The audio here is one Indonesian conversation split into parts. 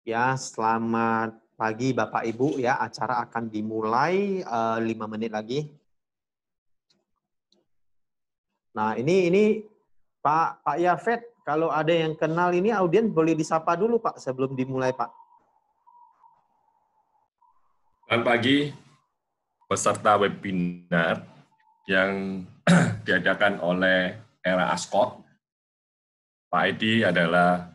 Ya, selamat pagi Bapak Ibu ya. Acara akan dimulai 5 menit lagi. Nah, ini Pak Yafet, kalau ada yang kenal ini audiens boleh disapa dulu Pak sebelum dimulai Pak. Selamat pagi peserta webinar yang diadakan oleh Era Ascot. Pak Edi adalah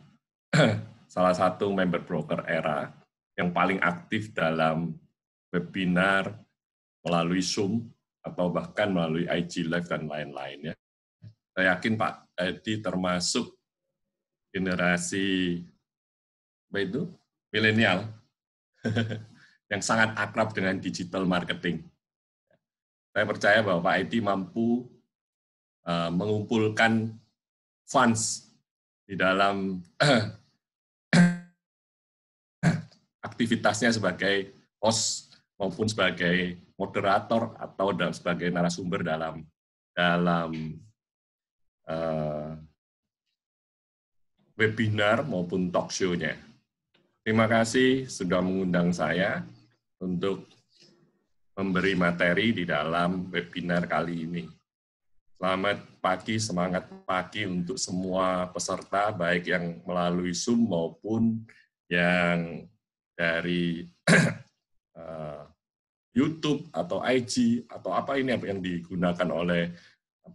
salah satu member broker Era yang paling aktif dalam webinar melalui Zoom atau bahkan melalui IG Live dan lain-lain ya. Saya yakin Pak Edi termasuk generasi apa itu milenial yang sangat akrab dengan digital marketing. Saya percaya bahwa Pak Edi mampu mengumpulkan funds di dalam aktivitasnya sebagai host maupun sebagai moderator atau sebagai narasumber dalam webinar maupun talk show-nya. Terima kasih sudah mengundang saya untuk memberi materi di dalam webinar kali ini. Selamat pagi, semangat pagi untuk semua peserta, baik yang melalui Zoom maupun yang dari YouTube atau IG atau apa ini yang digunakan oleh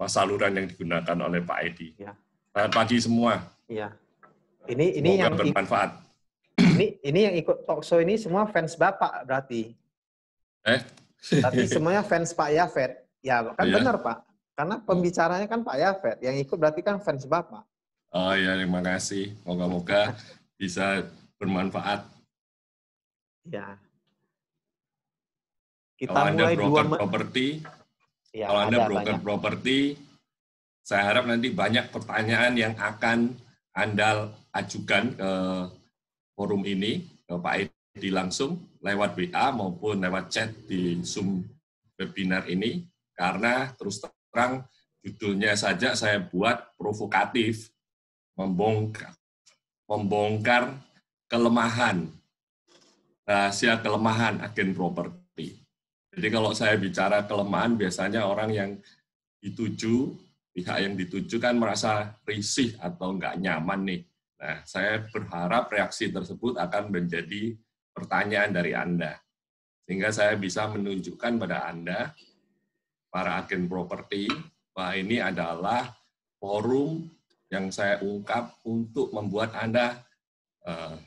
saluran yang digunakan oleh Pak Edi. Ya. Selamat pagi semua. Iya. Ini Semoga yang bermanfaat. Ini yang ikut talk show ini semua fans Bapak berarti. Berarti semuanya fans Pak Yafet. Ya, kan ya? benar Pak. Karena pembicaranya kan Pak Yafet, yang ikut berarti kan fans Bapak. Oh ya, terima kasih. Moga-moga bisa bermanfaat. Ya. Kalau Anda broker properti, kalau Anda broker properti, saya harap nanti banyak pertanyaan yang akan Anda ajukan ke forum ini, ke Pak Edi langsung, lewat WA maupun lewat chat di Zoom webinar ini, karena terus terang judulnya saja saya buat provokatif, membongkar kelemahan, rahasia kelemahan agen properti. Jadi kalau saya bicara kelemahan, biasanya orang yang dituju, pihak yang dituju kan merasa risih atau nggak nyaman nih. Nah, saya berharap reaksi tersebut akan menjadi pertanyaan dari Anda. Sehingga saya bisa menunjukkan pada Anda, para agen properti, bahwa ini adalah forum yang saya ungkap untuk membuat Anda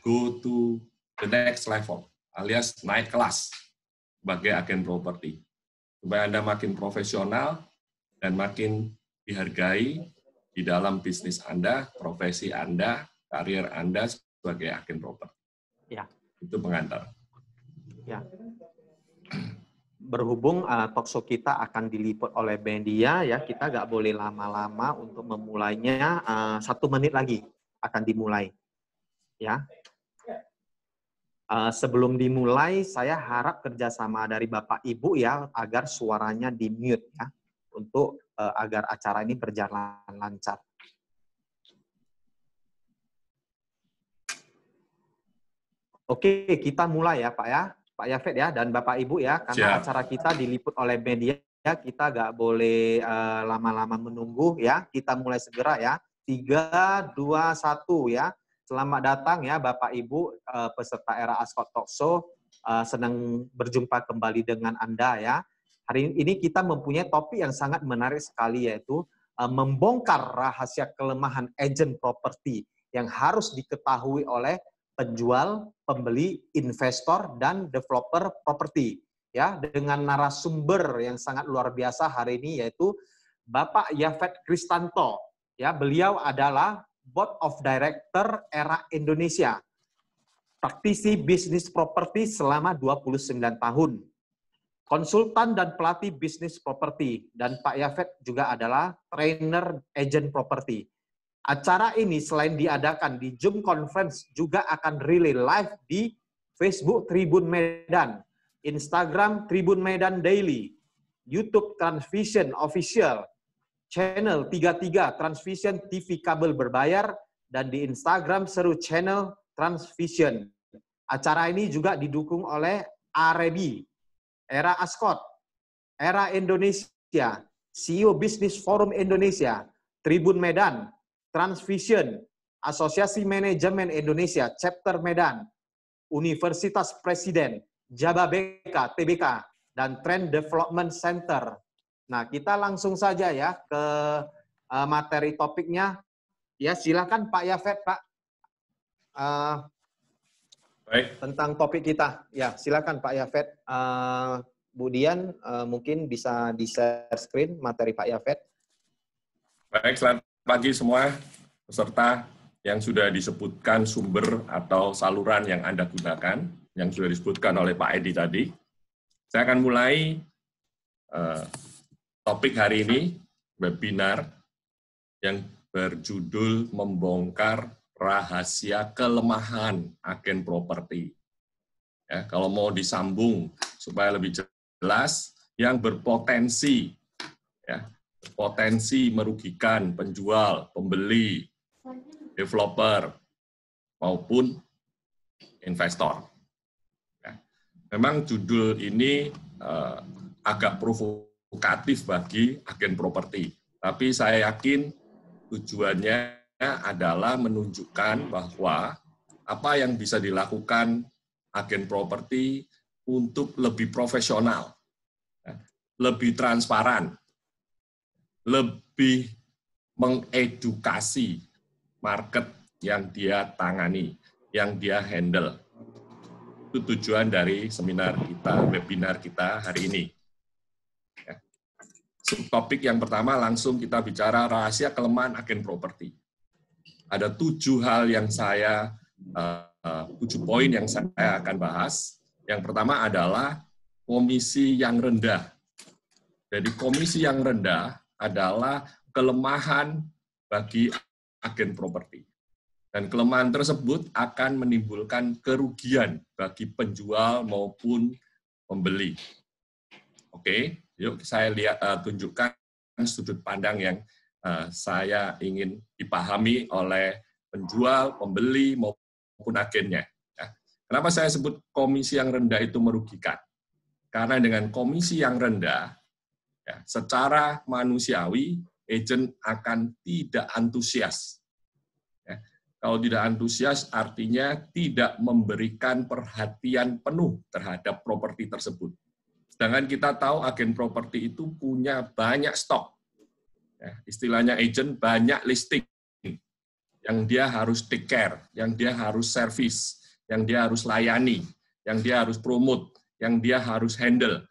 go to the next level, alias naik kelas sebagai agen properti. Supaya Anda makin profesional dan makin dihargai di dalam bisnis Anda, profesi Anda, karir Anda sebagai agen properti. Ya. Itu pengantar. Ya. Berhubung talkshow kita akan diliput oleh media, ya kita nggak boleh lama-lama untuk memulainya. 1 menit lagi akan dimulai. Ya. Sebelum dimulai, saya harap kerjasama dari Bapak Ibu ya agar suaranya di mute ya untuk agar acara ini berjalan lancar. Oke, kita mulai ya Pak ya. Pak Yafet ya, dan Bapak Ibu ya, karena Siap. acara kita diliput oleh media, kita nggak boleh lama-lama menunggu ya, kita mulai segera ya. 3, 2, 1 ya. Selamat datang ya Bapak Ibu peserta Era Ascot Talk Show, senang berjumpa kembali dengan Anda ya. Hari ini kita mempunyai topik yang sangat menarik sekali, yaitu membongkar rahasia kelemahan agent properti yang harus diketahui oleh penjual, pembeli, investor, dan developer properti. Ya, dengan narasumber yang sangat luar biasa hari ini, yaitu Bapak Yafet Kristanto. Ya, beliau adalah Board of Director Era Indonesia. Praktisi bisnis properti selama 29 tahun. Konsultan dan pelatih bisnis properti. Dan Pak Yafet juga adalah trainer agent properti. Acara ini selain diadakan di Zoom Conference, juga akan relay live di Facebook Tribun Medan, Instagram Tribun Medan Daily, YouTube Transvision Official, channel 33 Transvision TV kabel berbayar, dan di Instagram Seru Channel Transvision. Acara ini juga didukung oleh Arebi, Era Ascot, Era Indonesia, CEO Business Forum Indonesia, Tribun Medan, Transvision, Asosiasi Manajemen Indonesia, Chapter Medan, Universitas Presiden, Jababeka, TBK, dan Trend Development Center. Nah, kita langsung saja ya ke materi topiknya. Ya, silakan Pak Yafet, Pak. Baik. Tentang topik kita. Ya, silakan Pak Yafet. Bu Dian, mungkin bisa di-share screen materi Pak Yafet. Baik, selamat pagi semua peserta yang sudah disebutkan sumber atau saluran yang Anda gunakan, yang sudah disebutkan oleh Pak Edi tadi. Saya akan mulai topik hari ini, webinar yang berjudul Membongkar Rahasia Kelemahan Agen Properti. Ya, kalau mau disambung supaya lebih jelas, yang berpotensi, ya, potensi merugikan penjual, pembeli, developer, maupun investor. Ya. Memang judul ini agak provokatif bagi agen properti, tapi saya yakin tujuannya adalah menunjukkan bahwa apa yang bisa dilakukan agen properti untuk lebih profesional, lebih transparan, lebih mengedukasi market yang dia tangani, yang dia handle. Itu tujuan dari seminar kita, webinar kita hari ini. Subtopik yang pertama langsung kita bicara rahasia kelemahan agen properti. Ada 7 hal yang 7 poin yang saya akan bahas. Yang pertama adalah komisi yang rendah. Jadi komisi yang rendah adalah kelemahan bagi agen properti. Dan kelemahan tersebut akan menimbulkan kerugian bagi penjual maupun pembeli. Oke, yuk saya tunjukkan sudut pandang yang saya ingin dipahami oleh penjual, pembeli maupun agennya. Kenapa saya sebut komisi yang rendah itu merugikan? Karena dengan komisi yang rendah, ya, secara manusiawi, agen akan tidak antusias. Ya, kalau tidak antusias, artinya tidak memberikan perhatian penuh terhadap properti tersebut. Sedangkan kita tahu agen properti itu punya banyak stok. Ya, istilahnya agen banyak listing yang dia harus take care, yang dia harus service, yang dia harus layani, yang dia harus promote, yang dia harus handle,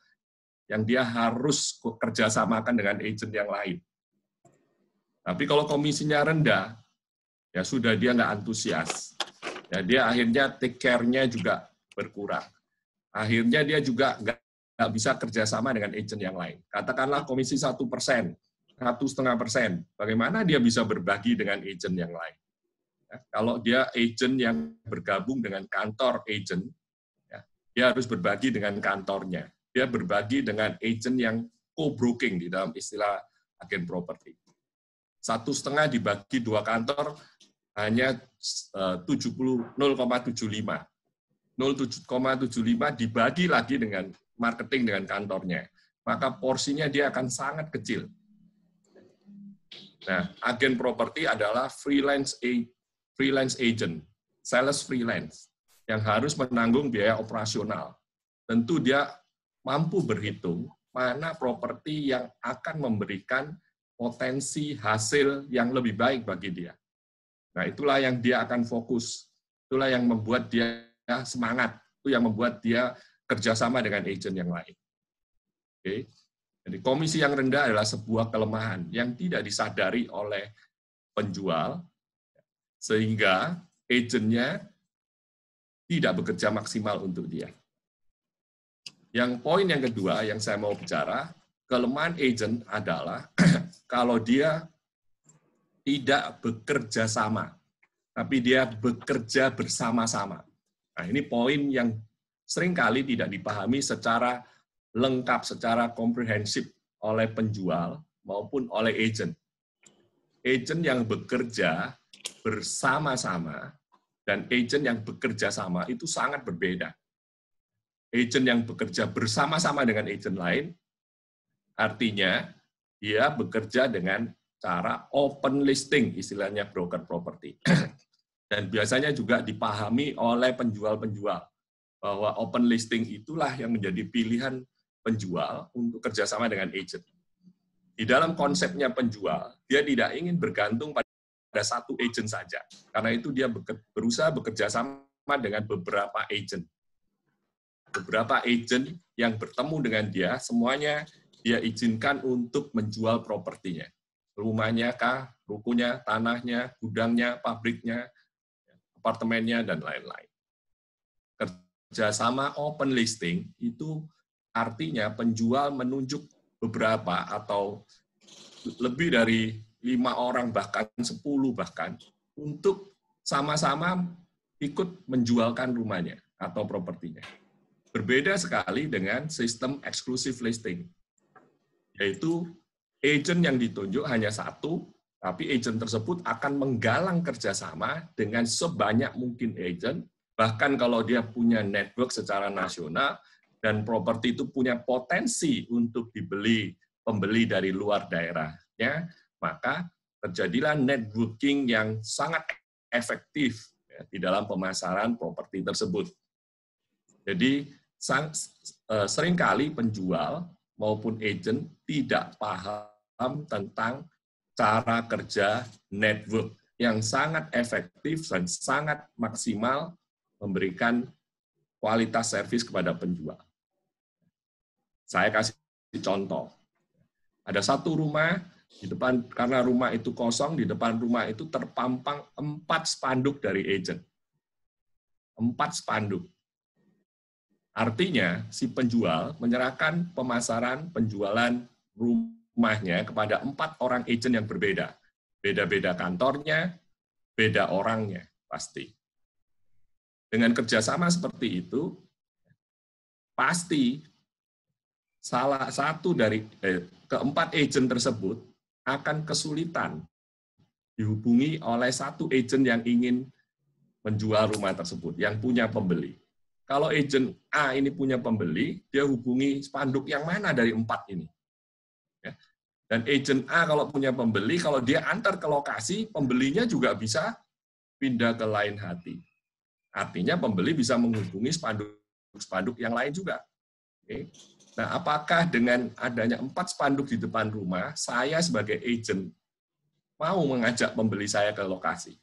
yang dia harus kerjasamakan dengan agen yang lain. Tapi kalau komisinya rendah, ya sudah dia nggak antusias. Ya, dia akhirnya take care-nya juga berkurang. Akhirnya dia juga nggak bisa kerjasama dengan agen yang lain. Katakanlah komisi 1%, 1,5%. Bagaimana dia bisa berbagi dengan agen yang lain? Ya, kalau dia agen yang bergabung dengan kantor agen, ya, dia harus berbagi dengan kantornya. Dia berbagi dengan agen yang co-broking di dalam istilah agen properti. 1,5 dibagi 2 kantor hanya 0,75. 0,75 dibagi lagi dengan marketing dengan kantornya. Maka porsinya dia akan sangat kecil. Nah, agen properti adalah freelance agent, sales freelance, yang harus menanggung biaya operasional. Tentu dia mampu berhitung mana properti yang akan memberikan potensi hasil yang lebih baik bagi dia. Nah, itulah yang dia akan fokus. Itulah yang membuat dia semangat. Itu yang membuat dia kerjasama dengan agen yang lain. Oke. Jadi komisi yang rendah adalah sebuah kelemahan yang tidak disadari oleh penjual, sehingga agennya tidak bekerja maksimal untuk dia. Yang poin yang kedua yang saya mau bicara, kelemahan agen adalah kalau dia tidak bekerja sama, tapi dia bekerja bersama-sama. Nah, ini poin yang seringkali tidak dipahami secara lengkap, secara komprehensif oleh penjual maupun oleh agen. Agen yang bekerja bersama-sama dan agent yang bekerja sama itu sangat berbeda. Agent yang bekerja bersama-sama dengan agent lain, artinya dia bekerja dengan cara open listing, istilahnya broker property. Dan biasanya juga dipahami oleh penjual-penjual, bahwa open listing itulah yang menjadi pilihan penjual untuk kerjasama dengan agent. Di dalam konsepnya penjual, dia tidak ingin bergantung pada satu agent saja. Karena itu dia berusaha bekerja sama dengan beberapa agent. Beberapa agent yang bertemu dengan dia, semuanya dia izinkan untuk menjual propertinya. Rumahnya kah, rukunya, tanahnya, gudangnya, pabriknya, apartemennya, dan lain-lain. Kerjasama open listing itu artinya penjual menunjuk beberapa atau lebih dari 5 orang, bahkan 10 bahkan, untuk sama-sama ikut menjualkan rumahnya atau propertinya. Berbeda sekali dengan sistem exclusive listing, yaitu agent yang ditunjuk hanya satu, tapi agent tersebut akan menggalang kerjasama dengan sebanyak mungkin agent, bahkan kalau dia punya network secara nasional, dan properti itu punya potensi untuk dibeli pembeli dari luar daerahnya, maka terjadilah networking yang sangat efektif ya, di dalam pemasaran properti tersebut. Jadi seringkali penjual maupun agent tidak paham tentang cara kerja network yang sangat efektif dan sangat maksimal memberikan kualitas servis kepada penjual. Saya kasih contoh. Ada satu rumah, di depan, karena rumah itu kosong, di depan rumah itu terpampang 4 spanduk dari agent. 4 spanduk. Artinya, si penjual menyerahkan pemasaran penjualan rumahnya kepada 4 orang agent yang berbeda. Beda-beda kantornya, beda orangnya, pasti. Dengan kerjasama seperti itu, pasti salah satu dari keempat agent tersebut akan kesulitan dihubungi oleh satu agent yang ingin menjual rumah tersebut, yang punya pembeli. Kalau agent A ini punya pembeli, dia hubungi spanduk yang mana dari 4 ini. Dan agent A kalau punya pembeli, kalau dia antar ke lokasi, pembelinya juga bisa pindah ke lain hati. Artinya pembeli bisa menghubungi spanduk-spanduk yang lain juga. Oke. Nah, apakah dengan adanya 4 spanduk di depan rumah, saya sebagai agent mau mengajak pembeli saya ke lokasi?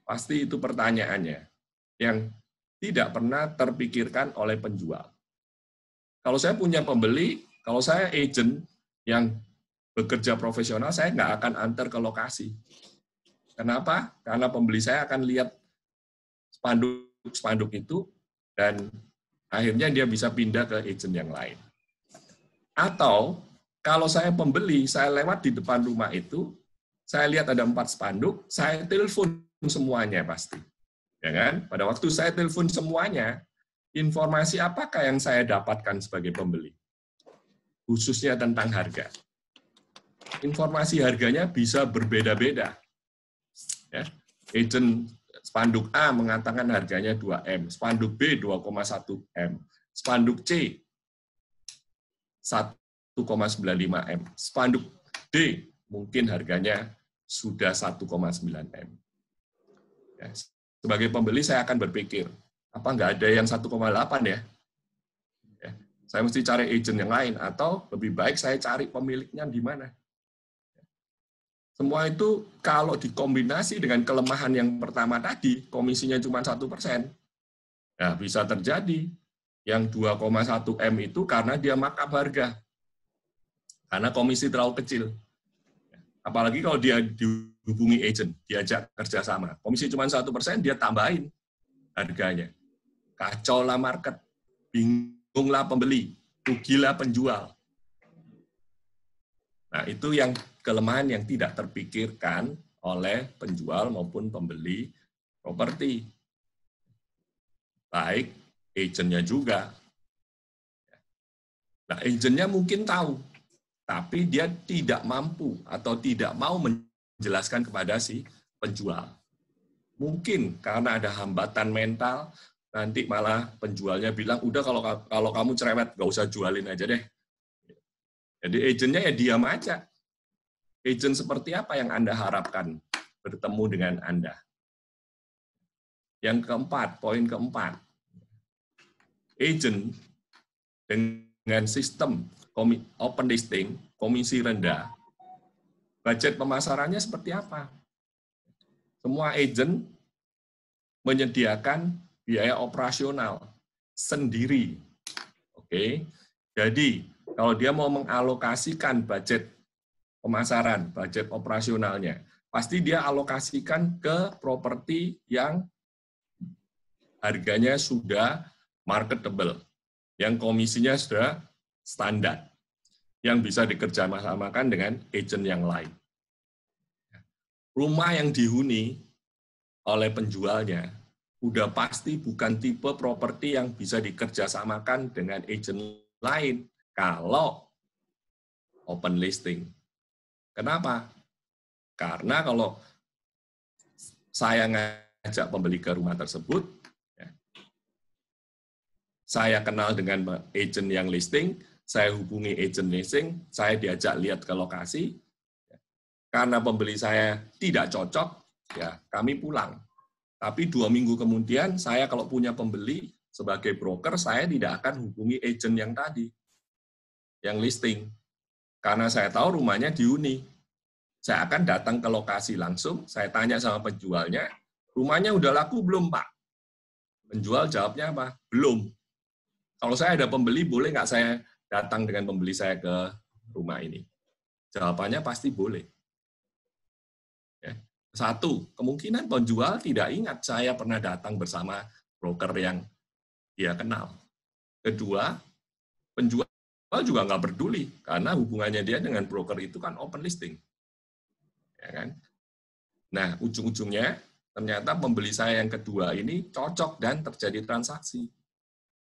Pasti itu pertanyaannya, yang tidak pernah terpikirkan oleh penjual. Kalau saya punya pembeli, kalau saya agent yang bekerja profesional, saya nggak akan antar ke lokasi. Kenapa? Karena pembeli saya akan lihat spanduk itu, dan akhirnya dia bisa pindah ke agent yang lain. Atau, kalau saya pembeli, saya lewat di depan rumah itu, saya lihat ada 4 spanduk, saya telepon semuanya pasti. Ya kan? Pada waktu saya telepon semuanya, informasi apakah yang saya dapatkan sebagai pembeli? Khususnya tentang harga. Informasi harganya bisa berbeda-beda. Ya. Agent spanduk A mengatakan harganya 2M, spanduk B 2,1 M, spanduk C 1,95 M, spanduk D mungkin harganya sudah 1,9 M. Ya. Sebagai pembeli saya akan berpikir, apa nggak ada yang 1,8 ya? Ya? Saya mesti cari agent yang lain, atau lebih baik saya cari pemiliknya di mana? Semua itu kalau dikombinasi dengan kelemahan yang pertama tadi, komisinya cuma 1%, ya bisa terjadi. Yang 2,1 M itu karena dia markup harga. Karena komisi terlalu kecil. Apalagi kalau dia dihubungi agent, diajak kerjasama. Komisi cuma 1%, dia tambahin harganya. Kacau lah market, bingunglah pembeli, rugilah penjual. Nah, itu yang kelemahan yang tidak terpikirkan oleh penjual maupun pembeli properti. Baik agentnya juga. Nah, agentnya mungkin tahu, tapi dia tidak mampu atau tidak mau menjelaskan kepada si penjual. Mungkin karena ada hambatan mental, nanti malah penjualnya bilang, udah kalau kamu cerewet, nggak usah jualin aja deh. Jadi agentnya ya diam aja. Agent seperti apa yang Anda harapkan bertemu dengan Anda? Yang keempat, poin keempat. Agent dengan sistem open listing, komisi rendah, budget pemasarannya seperti apa? Semua agent menyediakan biaya operasional sendiri. Oke. Jadi, kalau dia mau mengalokasikan budget pemasaran, budget operasionalnya, pasti dia alokasikan ke properti yang harganya sudah marketable, yang komisinya sudah standar, yang bisa dikerjasamakan dengan agent yang lain. Rumah yang dihuni oleh penjualnya udah pasti bukan tipe properti yang bisa dikerjasamakan dengan agent lain kalau open listing. Kenapa? Karena kalau saya ngajak pembeli ke rumah tersebut, saya kenal dengan agent yang listing, saya hubungi agent listing, saya diajak lihat ke lokasi, karena pembeli saya tidak cocok, ya kami pulang. Tapi 2 minggu kemudian, saya kalau punya pembeli, sebagai broker, saya tidak akan hubungi agent yang tadi, yang listing. Karena saya tahu rumahnya dihuni. Saya akan datang ke lokasi langsung, saya tanya sama penjualnya, rumahnya udah laku belum, Pak? Penjual jawabnya apa? Belum. Kalau saya ada pembeli, boleh nggak saya datang dengan pembeli saya ke rumah ini? Jawabannya pasti boleh. Satu, kemungkinan penjual tidak ingat saya pernah datang bersama broker yang dia kenal. Kedua, penjual juga nggak peduli, karena hubungannya dia dengan broker itu kan open listing. Ya kan? Nah, ujung-ujungnya, ternyata pembeli saya yang kedua ini cocok dan terjadi transaksi.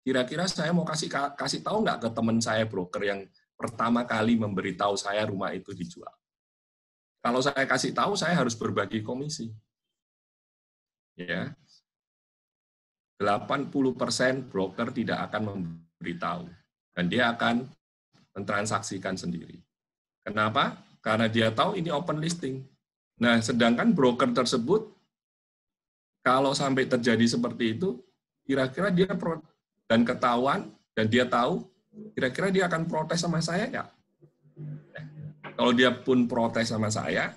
Kira-kira saya mau kasih tahu nggak ke teman saya broker yang pertama kali memberitahu saya rumah itu dijual? Kalau saya kasih tahu, saya harus berbagi komisi. Ya, 80% broker tidak akan memberitahu, dan dia akan mentransaksikan sendiri. Kenapa? Karena dia tahu ini open listing. Nah, sedangkan broker tersebut, kalau sampai terjadi seperti itu, kira-kira dia dan ketahuan, dan dia tahu, kira-kira dia akan protes sama saya nggak? Kalau dia pun protes sama saya,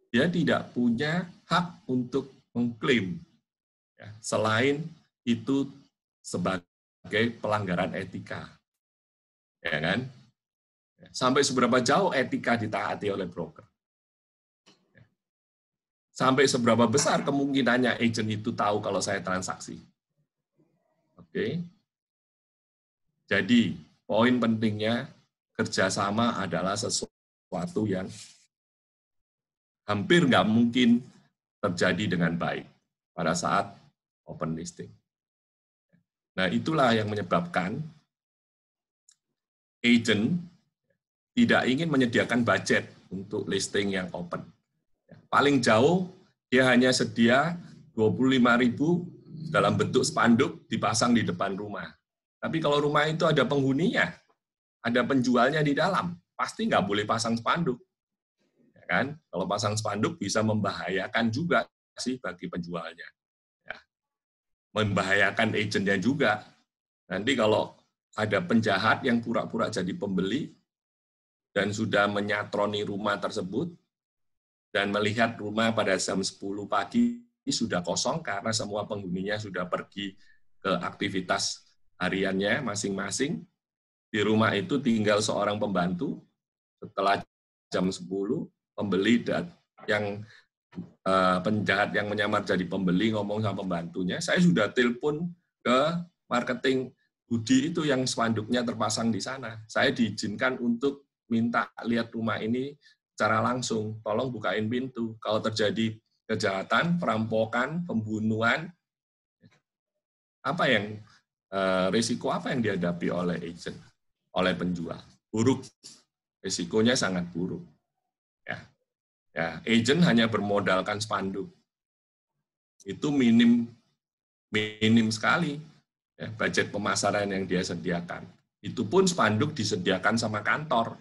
dia tidak punya hak untuk mengklaim. Ya, selain itu sebagai pelanggaran etika. Ya kan? Sampai seberapa jauh etika ditaati oleh broker? Sampai seberapa besar kemungkinannya agent itu tahu kalau saya transaksi? Oke. Jadi, poin pentingnya kerjasama adalah sesuatu yang hampir nggak mungkin terjadi dengan baik pada saat open listing. Nah, itulah yang menyebabkan agent tidak ingin menyediakan budget untuk listing yang open. Paling jauh, dia hanya sedia 25.000 dalam bentuk spanduk dipasang di depan rumah. Tapi kalau rumah itu ada penghuninya, ada penjualnya di dalam, pasti nggak boleh pasang spanduk. Ya kan? Kalau pasang spanduk bisa membahayakan juga sih bagi penjualnya. Ya. Membahayakan agentnya juga. Nanti kalau ada penjahat yang pura-pura jadi pembeli dan sudah menyatroni rumah tersebut dan melihat rumah pada jam 10 pagi sudah kosong karena semua penghuninya sudah pergi ke aktivitas hariannya masing-masing, di rumah itu tinggal seorang pembantu. Setelah jam 10, pembeli yang penjahat yang menyamar jadi pembeli ngomong sama pembantunya, saya sudah telepon ke marketing Budi itu yang spanduknya terpasang di sana. Saya diizinkan untuk minta lihat rumah ini secara langsung, tolong bukain pintu. Kalau terjadi kejahatan, perampokan, pembunuhan, apa yang risiko apa yang dihadapi oleh agent, oleh penjual? Buruk, risikonya sangat buruk. Ya, agent hanya bermodalkan spanduk. itu minim sekali ya, budget pemasaran yang dia sediakan. Itu pun spanduk disediakan sama kantor.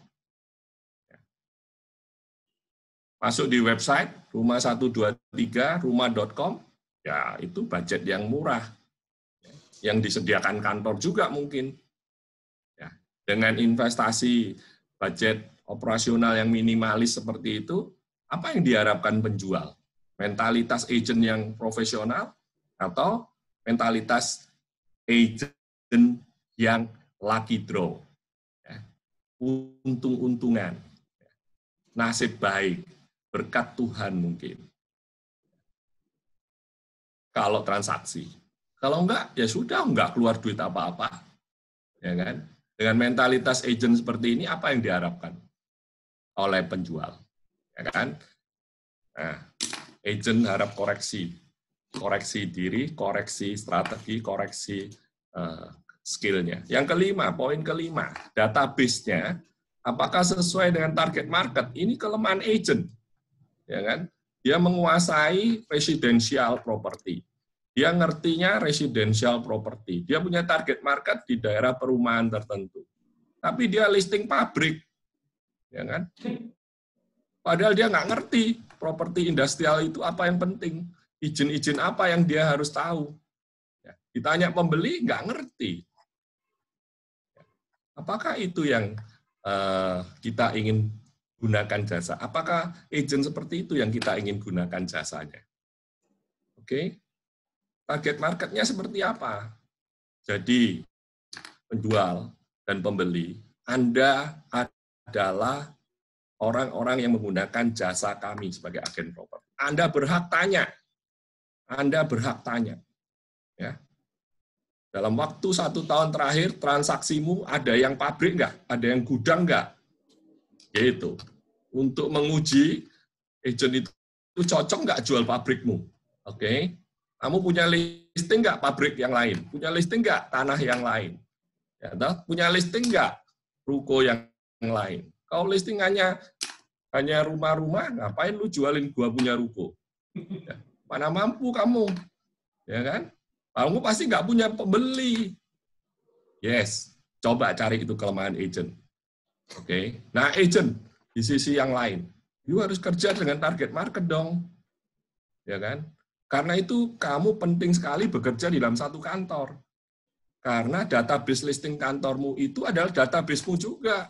Masuk di website rumah123 rumah.com, ya itu budget yang murah. Yang disediakan kantor juga mungkin. Ya, dengan investasi budget operasional yang minimalis seperti itu, apa yang diharapkan penjual? Mentalitas agent yang profesional atau mentalitas agent yang lucky draw? Ya, untung-untungan, nasib baik, berkat Tuhan mungkin. Kalau transaksi. Kalau enggak, ya sudah, enggak keluar duit apa-apa. Ya kan? Dengan mentalitas agent seperti ini, apa yang diharapkan oleh penjual? Ya kan? Nah, agent harap koreksi diri, koreksi strategi, koreksi skill-nya. Yang kelima, poin kelima, database-nya apakah sesuai dengan target market? Ini kelemahan agent. Ya kan? Dia menguasai residential property. Dia ngertinya residential property. Dia punya target market di daerah perumahan tertentu. Tapi dia listing pabrik. Ya kan? Padahal dia nggak ngerti properti industrial itu apa yang penting. Izin-izin apa yang dia harus tahu. Ya, ditanya pembeli, nggak ngerti. Apakah itu yang kita ingin gunakan jasa? Apakah agent seperti itu yang kita ingin gunakan jasanya? Oke, target marketnya seperti apa? Jadi, penjual dan pembeli, Anda adalah orang-orang yang menggunakan jasa kami sebagai agen properti. Anda berhak tanya. Anda berhak tanya. Ya. Dalam waktu 1 tahun terakhir, transaksimu ada yang pabrik nggak? Ada yang gudang nggak? Gitu. Untuk menguji agent itu cocok nggak jual pabrikmu. Oke. Kamu punya listing nggak pabrik yang lain? Punya listing nggak tanah yang lain? Ya, punya listing nggak ruko yang lain? Kalau listing hanya rumah-rumah, ngapain lu jualin gua punya ruko? Ya, mana mampu kamu? Ya kan? Kamu pasti nggak punya pembeli. Yes, coba cari itu kelemahan agent. Oke. Nah, agent di sisi yang lain, you harus kerja dengan target market dong. Ya kan? Karena itu kamu penting sekali bekerja di dalam satu kantor. Karena database listing kantormu itu adalah databasemu juga.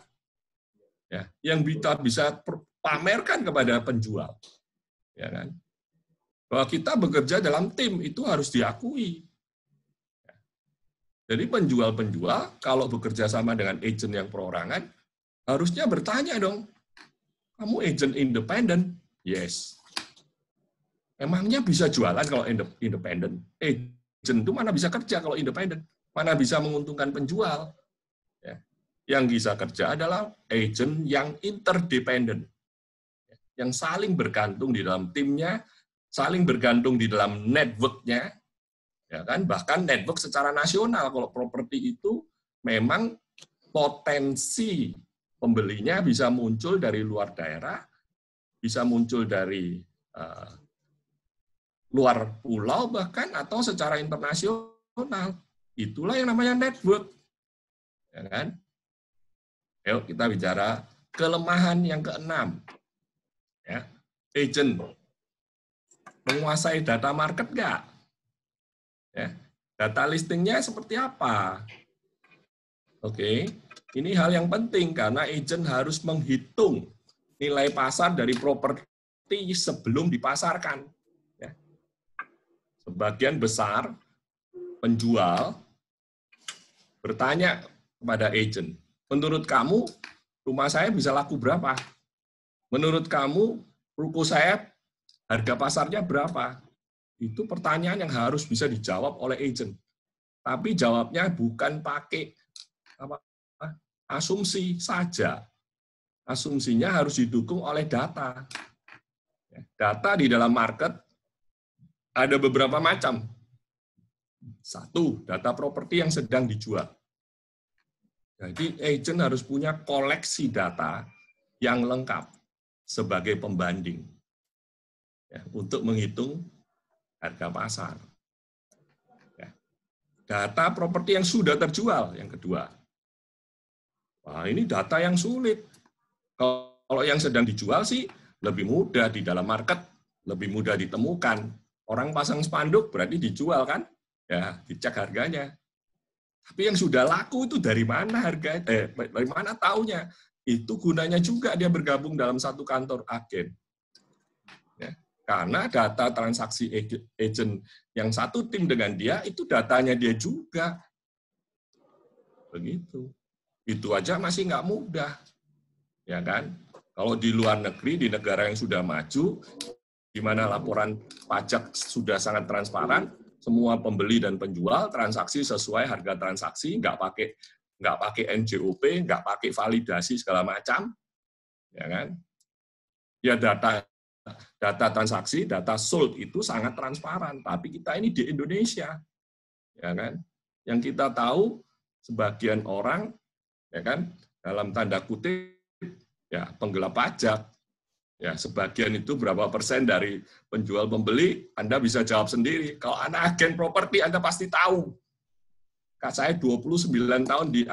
Ya, yang bisa pamerkan kepada penjual. Ya kan? Bahwa kita bekerja dalam tim itu harus diakui. Jadi penjual-penjual kalau bekerja sama dengan agent yang perorangan harusnya bertanya dong, kamu agent independen? Yes. Emangnya bisa jualan kalau independen? Agent itu mana bisa kerja kalau independen? Mana bisa menguntungkan penjual? Ya. Yang bisa kerja adalah agent yang interdependen, yang saling bergantung di dalam timnya, saling bergantung di dalam network-nya, ya kan? Bahkan network secara nasional. Kalau properti itu memang potensi pembelinya bisa muncul dari luar daerah, bisa muncul dari luar pulau bahkan, atau secara internasional. Itulah yang namanya network. Ya kan? Yuk kita bicara kelemahan yang keenam. Ya, agent menguasai data market nggak? Ya, data listingnya seperti apa? Oke, ini hal yang penting karena agent harus menghitung nilai pasar dari properti sebelum dipasarkan. Ya. Sebagian besar penjual bertanya kepada agent, menurut kamu rumah saya bisa laku berapa? Menurut kamu ruko saya harga pasarnya berapa? Itu pertanyaan yang harus bisa dijawab oleh agent. Tapi jawabnya bukan pakai asumsi saja. Asumsinya harus didukung oleh data. Data di dalam market ada beberapa macam. Satu, data properti yang sedang dijual. Jadi agent harus punya koleksi data yang lengkap sebagai pembanding ya, untuk menghitung harga pasar. Ya. Data properti yang sudah terjual, yang kedua. Wah, ini data yang sulit. Kalau yang sedang dijual sih lebih mudah di dalam market, lebih mudah ditemukan. Orang pasang spanduk berarti dijual kan? Ya, dicek harganya. Tapi yang sudah laku itu dari mana harganya? Dari mana taunya? Itu gunanya juga dia bergabung dalam satu kantor agen. Ya, karena data transaksi agent yang satu tim dengan dia, itu datanya dia juga. Begitu. Itu aja masih nggak mudah. Ya kan? Kalau di luar negeri, di negara yang sudah maju, di mana laporan pajak sudah sangat transparan, semua pembeli dan penjual transaksi sesuai harga transaksi, nggak pakai NJOP, nggak pakai validasi segala macam, ya kan? Ya data transaksi, data sold itu sangat transparan. Tapi kita ini di Indonesia, ya kan? Yang kita tahu sebagian orang, ya kan, dalam tanda kutip, ya penggelap pajak. Ya, sebagian itu berapa persen dari penjual pembeli, Anda bisa jawab sendiri. Kalau Anda agen properti, Anda pasti tahu. Saya 29 tahun di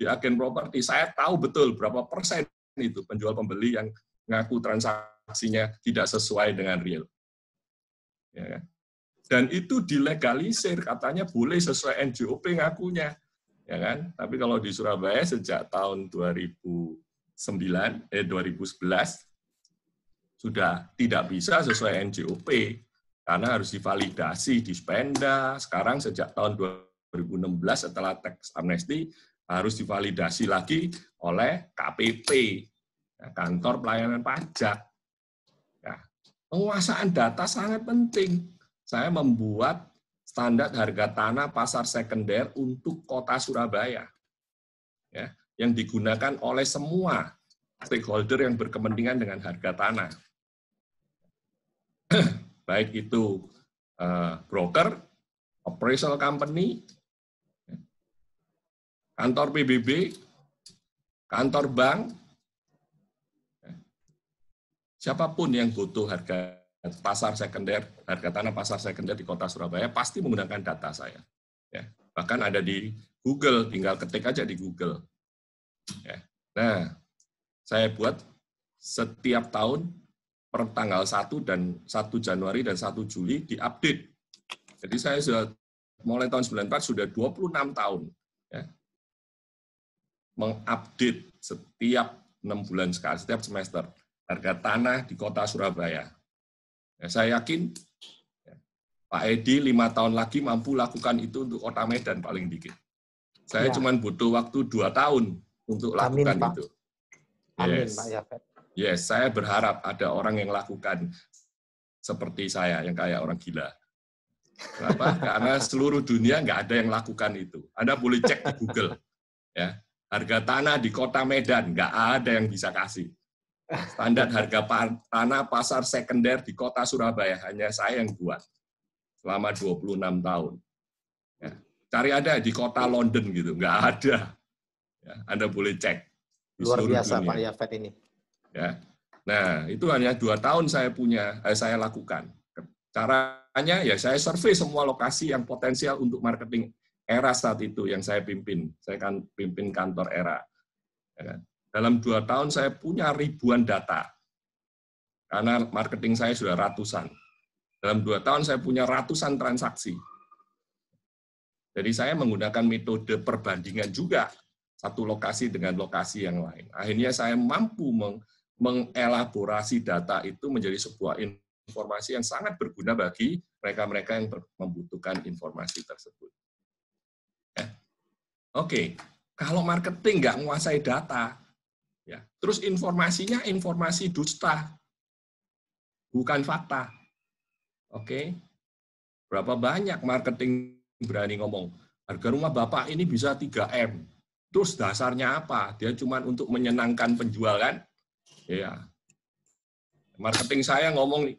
agen properti, saya tahu betul berapa persen itu penjual pembeli yang ngaku transaksinya tidak sesuai dengan real. Ya, dan itu dilegalisir, katanya boleh sesuai NJOP ngakunya. Ya kan? Tapi kalau di Surabaya sejak tahun 2011, sudah tidak bisa sesuai NJOP, karena harus divalidasi di Spenda. Sekarang sejak tahun 2016 setelah tax amnesty harus divalidasi lagi oleh KPP, Kantor Pelayanan Pajak. Ya, penguasaan data sangat penting. Saya membuat standar harga tanah pasar sekunder untuk kota Surabaya, ya, yang digunakan oleh semua stakeholder yang berkepentingan dengan harga tanah. Baik itu broker, appraisal company, kantor PBB, kantor bank, siapapun yang butuh harga pasar sekunder, harga tanah pasar sekunder di kota Surabaya pasti menggunakan data saya. Ya, bahkan ada di Google, tinggal ketik aja di Google. Ya. Nah, saya buat setiap tahun per tanggal 1 Januari dan 1 Juli diupdate. Jadi saya sudah mulai tahun 94 sudah 26 tahun ya, mengupdate setiap 6 bulan sekali, setiap semester harga tanah di kota Surabaya. Ya, saya yakin ya, Pak Edi 5 tahun lagi mampu lakukan itu untuk kota Medan paling dikit. Saya cuma butuh waktu 2 tahun untuk lakukan Pak. itu. Amin, Pak Yafet. Yes, saya berharap ada orang yang lakukan seperti saya, yang kayak orang gila. Kenapa? Karena seluruh dunia nggak ada yang lakukan itu. Anda boleh cek di Google. Ya, harga tanah di kota Medan, nggak ada yang bisa kasih. Standar harga tanah pasar sekunder di kota Surabaya, hanya saya yang buat. Selama 26 tahun. Ya, cari ada di kota London gitu, nggak ada. Ya, Anda boleh cek. Luar biasa dunia. Pak Yafet ini. Ya. Nah, itu hanya 2 tahun saya lakukan. Caranya ya saya survei semua lokasi yang potensial untuk marketing era saat itu yang saya pimpin. Saya kan pimpin kantor era. Ya. Dalam 2 tahun saya punya ribuan data. Karena marketing saya sudah ratusan. Dalam 2 tahun saya punya ratusan transaksi. Jadi saya menggunakan metode perbandingan juga satu lokasi dengan lokasi yang lain. Akhirnya saya mampu mengelaborasi data itu menjadi sebuah informasi yang sangat berguna bagi mereka-mereka yang membutuhkan informasi tersebut. Ya. Oke, kalau marketing nggak menguasai data, ya, terus informasinya informasi dusta, bukan fakta. Oke, berapa banyak marketing berani ngomong, harga rumah Bapak ini bisa 3M. Terus dasarnya apa? Dia cuma untuk menyenangkan penjual kan? Ya. Marketing saya ngomong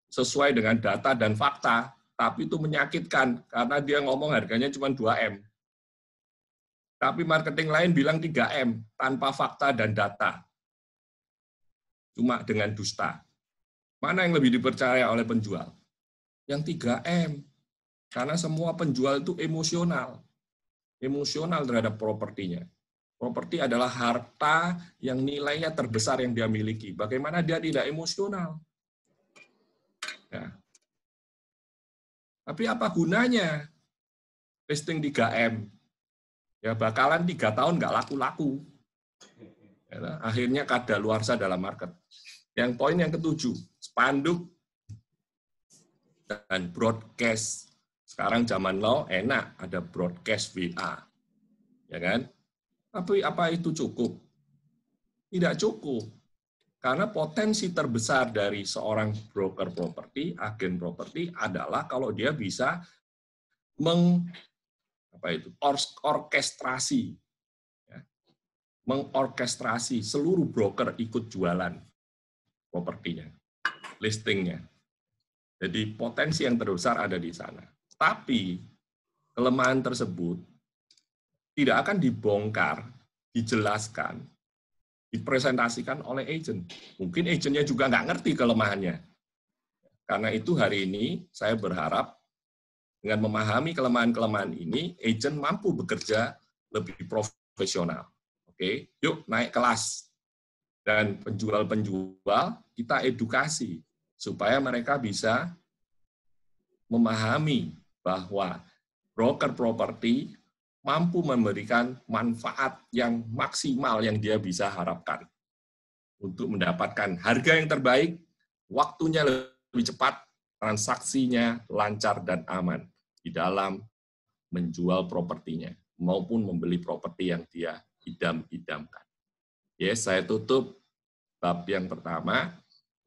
sesuai dengan data dan fakta, tapi itu menyakitkan karena dia ngomong harganya cuma 2M. Tapi marketing lain bilang 3M tanpa fakta dan data. Cuma dengan dusta. Mana yang lebih dipercaya oleh penjual? yang 3M. Karena semua penjual itu emosional terhadap propertinya. Properti adalah harta yang nilainya terbesar yang dia miliki. Bagaimana dia tidak emosional? Ya. Tapi apa gunanya listing 3M? Ya bakalan 3 tahun nggak laku-laku. Ya, akhirnya kadaluarsa dalam market. Yang poin yang ke-7, spanduk dan broadcast. Sekarang zaman now enak ada broadcast WA. Ya kan? Tapi apa itu cukup? Tidak cukup. Karena potensi terbesar dari seorang broker properti, agen properti adalah kalau dia bisa orkestrasi, ya, mengorkestrasi seluruh broker ikut jualan propertinya, listingnya. Jadi potensi yang terbesar ada di sana. Tapi kelemahan tersebut tidak akan dibongkar, dijelaskan, dipresentasikan oleh agent. Mungkin agentnya juga nggak ngerti kelemahannya. Karena itu hari ini saya berharap dengan memahami kelemahan-kelemahan ini, agent mampu bekerja lebih profesional. Oke, yuk naik kelas. Dan penjual-penjual kita edukasi supaya mereka bisa memahami bahwa broker properti mampu memberikan manfaat yang maksimal yang dia bisa harapkan untuk mendapatkan harga yang terbaik, waktunya lebih cepat, transaksinya lancar dan aman di dalam menjual propertinya maupun membeli properti yang dia idam-idamkan. Yes, saya tutup bab yang pertama,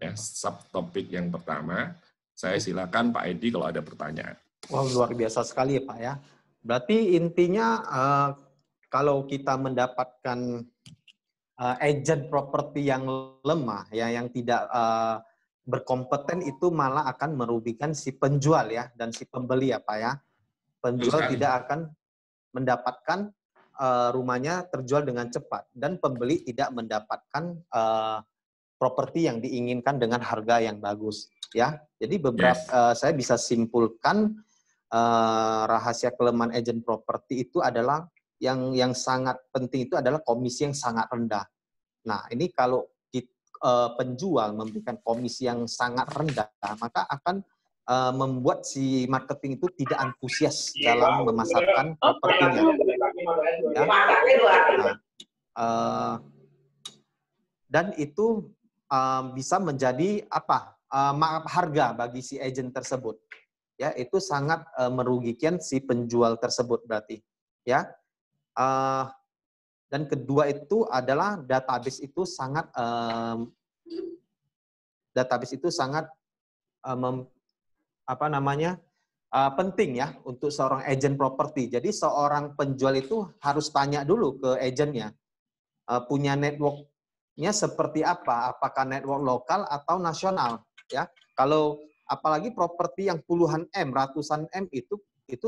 ya, subtopik yang pertama. Saya silakan Pak Edi kalau ada pertanyaan. Wah, luar biasa sekali ya Pak ya. Berarti intinya kalau kita mendapatkan agent properti yang lemah, ya, yang tidak berkompeten, itu malah akan merugikan si penjual ya dan si pembeli ya Pak ya. Penjual tidak akan mendapatkan rumahnya terjual dengan cepat dan pembeli tidak mendapatkan properti yang diinginkan dengan harga yang bagus ya. Jadi beberapa saya bisa simpulkan rahasia kelemahan agent properti itu adalah yang sangat penting itu adalah komisi yang sangat rendah. Nah, ini kalau penjual memberikan komisi yang sangat rendah, maka akan membuat si marketing itu tidak antusias dalam memasarkan propertinya. Ya. Nah, dan itu bisa menjadi harga bagi si agent tersebut. Ya, itu sangat merugikan si penjual tersebut berarti. Ya. Dan kedua itu adalah database itu sangat penting ya untuk seorang agent properti. Jadi seorang penjual itu harus tanya dulu ke agentnya, punya networknya seperti apa, apakah network lokal atau nasional ya. Kalau apalagi properti yang puluhan M, ratusan M itu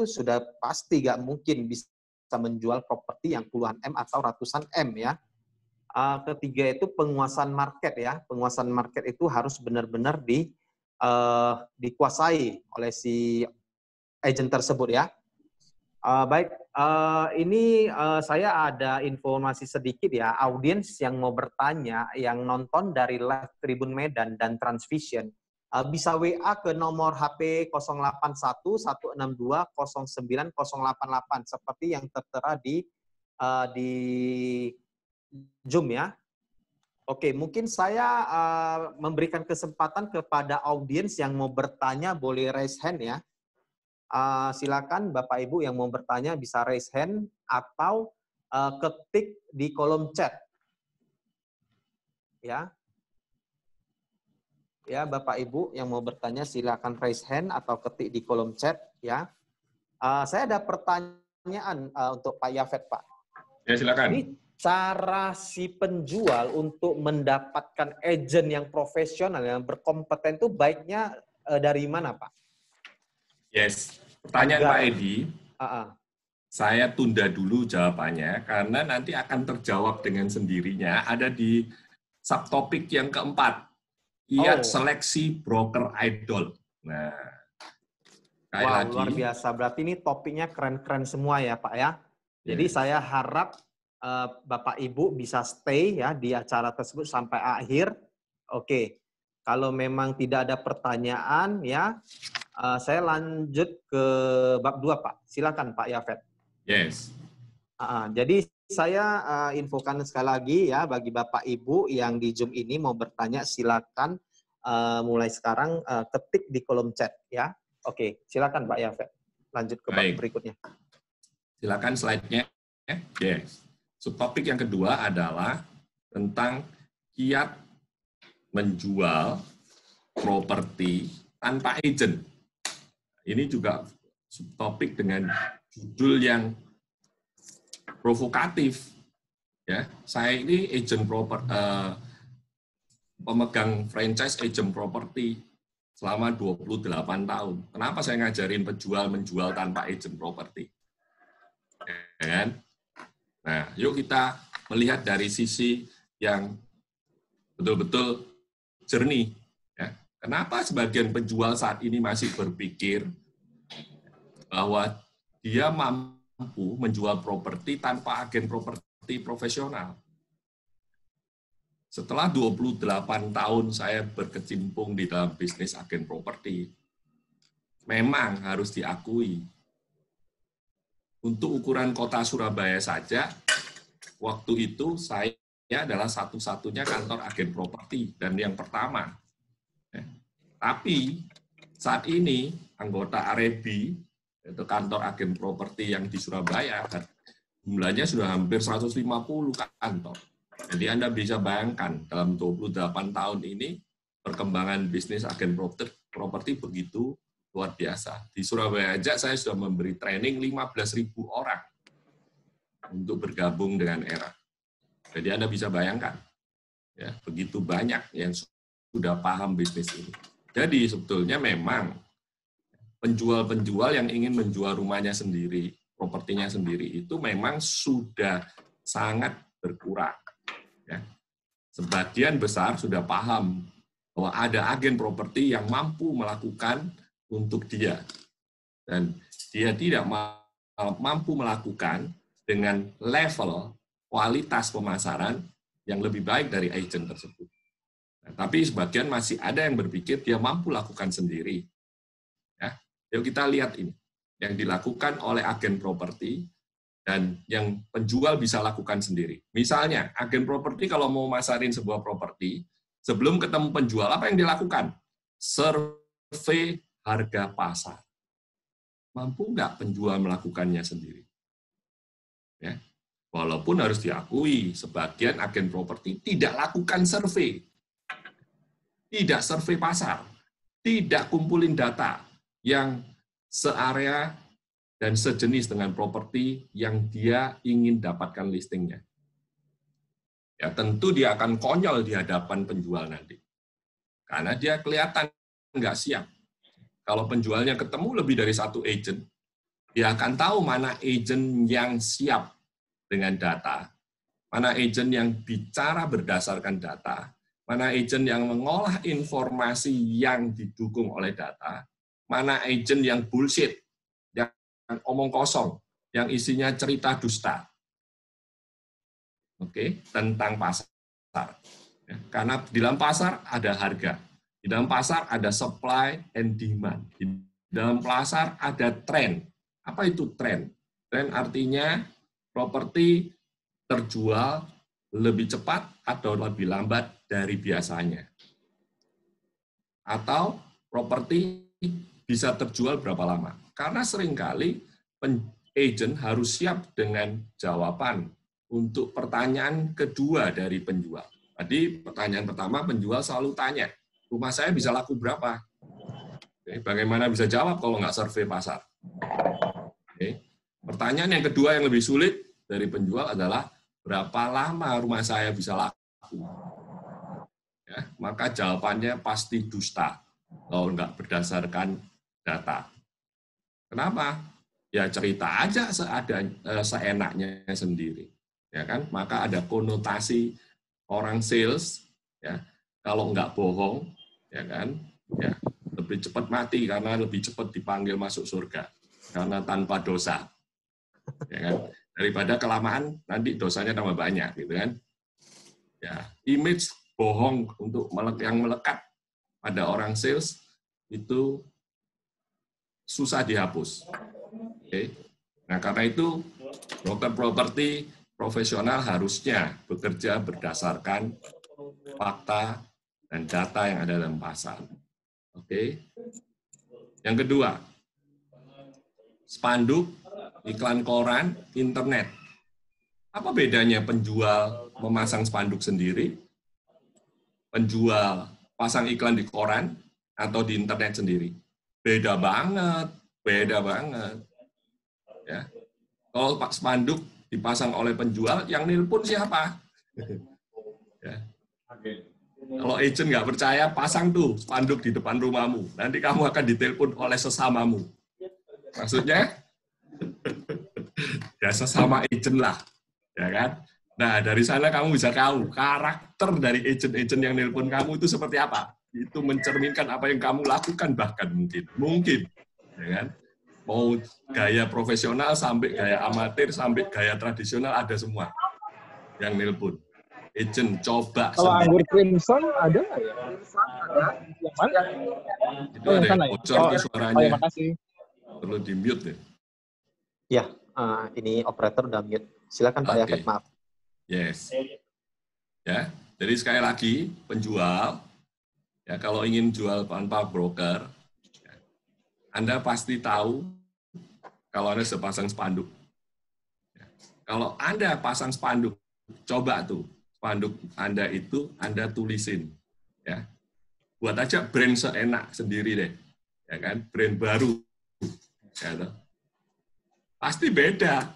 sudah pasti nggak mungkin bisa menjual properti yang puluhan M atau ratusan M ya. Ketiga itu penguasaan market ya. Penguasaan market itu harus benar-benar dikuasai oleh si agent tersebut ya. Baik, ini saya ada informasi sedikit ya. Audiens yang mau bertanya, yang nonton dari Live Tribun Medan dan Transvision, bisa WA ke nomor HP 081 162 09 088 seperti yang tertera di Zoom ya. Oke, mungkin saya memberikan kesempatan kepada audiens yang mau bertanya, boleh raise hand ya. Silakan Bapak Ibu yang mau bertanya bisa raise hand atau ketik di kolom chat. Ya. Ya, Bapak Ibu yang mau bertanya silakan raise hand atau ketik di kolom chat ya. Saya ada pertanyaan untuk Pak Yafet, Pak. Ya, silakan. Ini cara si penjual untuk mendapatkan agent yang profesional, yang berkompeten itu baiknya dari mana, Pak? Yes, pertanyaan Pak Edi, saya tunda dulu jawabannya karena nanti akan terjawab dengan sendirinya ada di subtopik yang keempat, seleksi broker idol. Nah, Sekali Wow, lagi, luar biasa. Berarti ini topiknya keren-keren semua ya, Pak ya. Jadi yes. saya harap Bapak Ibu bisa stay ya di acara tersebut sampai akhir. Oke. Kalau memang tidak ada pertanyaan ya, saya lanjut ke bab 2, Pak. Silakan Pak Yafet. Yes. Jadi saya infokan sekali lagi ya bagi Bapak Ibu yang di Zoom ini mau bertanya, silakan mulai sekarang ketik di kolom chat ya. Oke, silakan Pak Yafet. Lanjut ke bab Baik. berikutnya. Silakan slide-nya. Yes. Subtopik yang kedua adalah tentang kiat menjual properti tanpa agent. Ini juga subtopik dengan judul yang provokatif. Ya, saya ini pemegang franchise agent property selama 28 tahun. Kenapa saya ngajarin penjual menjual tanpa agent property? Ya kan? Nah, yuk kita melihat dari sisi yang betul-betul jernih. Ya. Kenapa sebagian penjual saat ini masih berpikir bahwa dia mampu menjual properti tanpa agen properti profesional? Setelah 28 tahun saya berkecimpung di dalam bisnis agen properti, memang harus diakui, untuk ukuran kota Surabaya saja, waktu itu saya adalah satu-satunya kantor agen properti dan yang pertama. Tapi saat ini anggota Arebi, itu kantor agen properti yang di Surabaya, jumlahnya sudah hampir 150 kantor. Jadi Anda bisa bayangkan dalam 28 tahun ini perkembangan bisnis agen properti begitu luar biasa. Di Surabaya aja saya sudah memberi training 15.000 orang untuk bergabung dengan ERA. Jadi Anda bisa bayangkan, ya, begitu banyak yang sudah paham bisnis ini. Jadi sebetulnya memang penjual-penjual yang ingin menjual rumahnya sendiri, propertinya sendiri, itu memang sudah sangat berkurang. Ya. Sebagian besar sudah paham bahwa ada agen properti yang mampu melakukan untuk dia. Dan dia tidak mampu melakukan dengan level kualitas pemasaran yang lebih baik dari agent tersebut. Nah, tapi sebagian masih ada yang berpikir dia mampu lakukan sendiri. Ya, yuk kita lihat ini. Yang dilakukan oleh agen properti dan yang penjual bisa lakukan sendiri. Misalnya, agen properti kalau mau masarin sebuah properti, sebelum ketemu penjual, apa yang dilakukan? Survei harga pasar. Mampu nggak penjual melakukannya sendiri? Ya. Walaupun harus diakui, sebagian agen properti tidak lakukan survei. Tidak survei pasar. Tidak kumpulin data yang searea dan sejenis dengan properti yang dia ingin dapatkan listingnya. Ya tentu dia akan konyol di hadapan penjual nanti. Karena dia kelihatan nggak siap. Kalau penjualnya ketemu lebih dari satu agent, dia akan tahu mana agent yang siap dengan data, mana agent yang bicara berdasarkan data, mana agent yang mengolah informasi yang didukung oleh data, mana agent yang bullshit, yang omong kosong, yang isinya cerita dusta. Oke, tentang pasar. Ya, karena di dalam pasar ada harga, di dalam pasar ada supply and demand, di dalam pasar ada tren. Apa itu tren? Tren artinya properti terjual lebih cepat atau lebih lambat dari biasanya. Atau properti bisa terjual berapa lama. Karena seringkali agent harus siap dengan jawaban untuk pertanyaan kedua dari penjual. Tadi pertanyaan pertama penjual selalu tanya, rumah saya bisa laku berapa? Oke, bagaimana bisa jawab kalau nggak survei pasar? Oke. Pertanyaan yang kedua yang lebih sulit dari penjual adalah berapa lama rumah saya bisa laku? Ya, maka jawabannya pasti dusta kalau nggak berdasarkan data. Kenapa? Ya cerita aja seenaknya sendiri. Ya kan? Maka ada konotasi orang sales, ya, kalau nggak bohong, ya kan, ya lebih cepat mati karena lebih cepat dipanggil masuk surga karena tanpa dosa, ya kan? Daripada kelamaan nanti dosanya tambah banyak, gitu kan? Ya, image bohong untuk yang melekat pada orang sales itu susah dihapus. Oke. Nah, karena itu broker properti profesional harusnya bekerja berdasarkan fakta dan data yang ada dalam pasar. Oke. Yang kedua, spanduk, iklan koran, internet. Apa bedanya penjual memasang spanduk sendiri, penjual pasang iklan di koran, atau di internet sendiri? Beda banget, beda banget. Ya. Kalau spanduk dipasang oleh penjual, yang nelpon siapa? Ya. Kalau agent nggak percaya, pasang tuh spanduk di depan rumahmu. Nanti kamu akan ditelepon oleh sesamamu. Maksudnya, ya sesama agent lah, ya kan? Nah, dari sana kamu bisa tahu karakter dari agent-agent yang nelpon kamu itu seperti apa. Itu mencerminkan apa yang kamu lakukan bahkan mungkin, ya kan? Mau gaya profesional sampai gaya amatir sampai gaya tradisional ada semua yang nelpon. Agent coba Kalau sendiri. anggur crimson ada nggak ya? Yang mana? Itu ada yang bocor tuh suaranya. Ya, makasih. Perlu di mute ya. Ya, ini operator udah mute. Silakan Pak Yafet, maaf. Yes. Ya, jadi sekali lagi penjual ya kalau ingin jual tanpa broker, ya, Anda pasti tahu kalau Anda sudah pasang spanduk. Ya, kalau Anda pasang spanduk, coba tuh spanduk Anda itu Anda tulisin, ya. Buat aja brand seenak sendiri deh, ya kan? Brand baru, ya, pasti beda.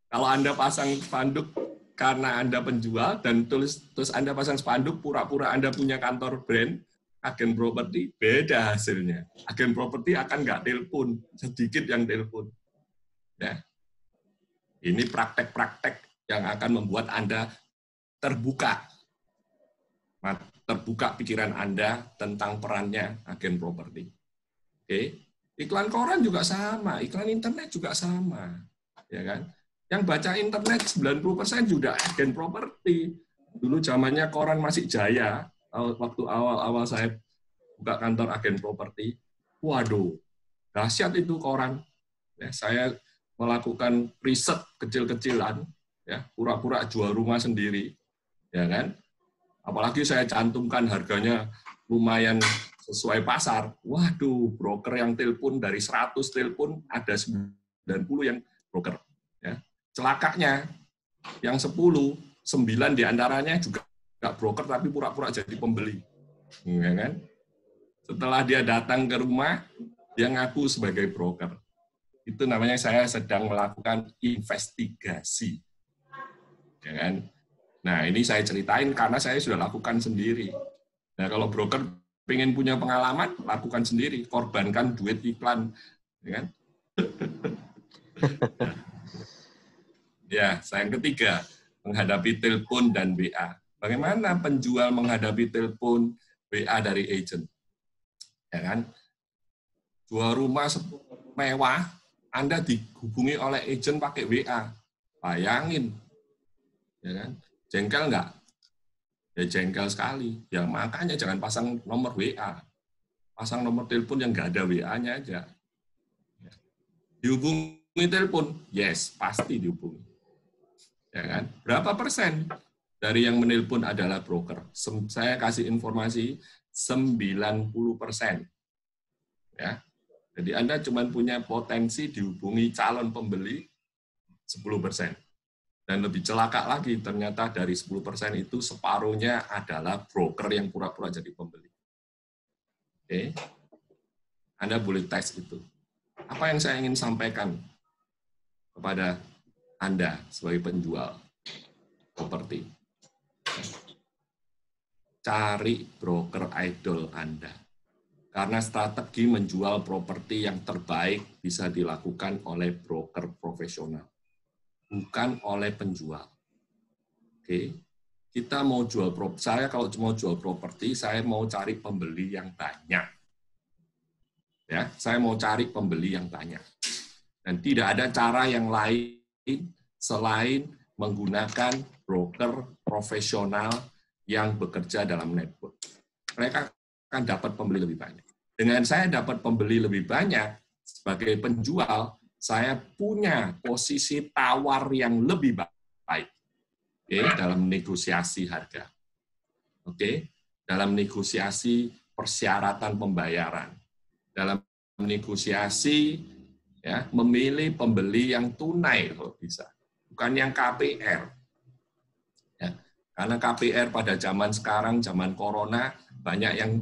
Kalau Anda pasang spanduk karena Anda penjual dan terus Anda pasang spanduk pura-pura Anda punya kantor brand, agen properti, beda hasilnya. Agen properti akan nggak telepon, sedikit yang telepon. Ya. Ini praktek-praktek yang akan membuat Anda terbuka pikiran Anda tentang perannya agen properti. Oke. Iklan koran juga sama, iklan internet juga sama, ya kan? Yang baca internet 90% juga agen properti. Dulu zamannya koran masih jaya, waktu awal-awal saya buka kantor agen properti, waduh, dahsyat itu koran. Ya, saya melakukan riset kecil-kecilan, ya, pura-pura jual rumah sendiri, ya kan? Apalagi saya cantumkan harganya lumayan sesuai pasar. Waduh, broker yang telepon dari 100 telepon ada 90 yang broker. Ya. Celakanya yang 10, 9 diantaranya juga nggak broker tapi pura-pura jadi pembeli. Ya kan? Setelah dia datang ke rumah, dia ngaku sebagai broker. Itu namanya saya sedang melakukan investigasi. Ya kan? Nah, ini saya ceritain karena saya sudah lakukan sendiri. Nah, kalau broker pengen punya pengalaman, lakukan sendiri, korbankan duit iklan, ya kan? Ya, yang ketiga, menghadapi telepon dan WA. Bagaimana penjual menghadapi telepon WA dari agent? Ya kan? Jual rumah mewah, Anda dihubungi oleh agent pakai WA. Bayangin. Ya kan? Jengkel nggak? Ya jengkel sekali. Ya makanya jangan pasang nomor WA. Pasang nomor telepon yang nggak ada WA-nya aja. Ya. Dihubungi telepon? Yes, pasti dihubungi. Ya kan? Berapa persen dari yang menelpon adalah broker? Saya kasih informasi 90%. Ya. Jadi Anda cuma punya potensi dihubungi calon pembeli 10%. Dan lebih celaka lagi, ternyata dari 10% itu separuhnya adalah broker yang pura-pura jadi pembeli. Oke, Anda boleh tes itu. Apa yang saya ingin sampaikan kepada Anda sebagai penjual properti? Cari broker idol Anda. Karena strategi menjual properti yang terbaik bisa dilakukan oleh broker profesional. Bukan oleh penjual. Oke, kita mau jual properti. Saya kalau mau jual properti, saya mau cari pembeli yang banyak. Ya, saya mau cari pembeli yang banyak. Dan tidak ada cara yang lain selain menggunakan broker profesional yang bekerja dalam network. Mereka akan dapat pembeli lebih banyak. Dengan saya dapat pembeli lebih banyak, sebagai penjual, saya punya posisi tawar yang lebih baik. Oke, dalam negosiasi harga. Oke, dalam negosiasi persyaratan pembayaran. Dalam negosiasi ya, memilih pembeli yang tunai kalau bisa, bukan yang KPR. Ya, karena KPR pada zaman sekarang, zaman corona, banyak yang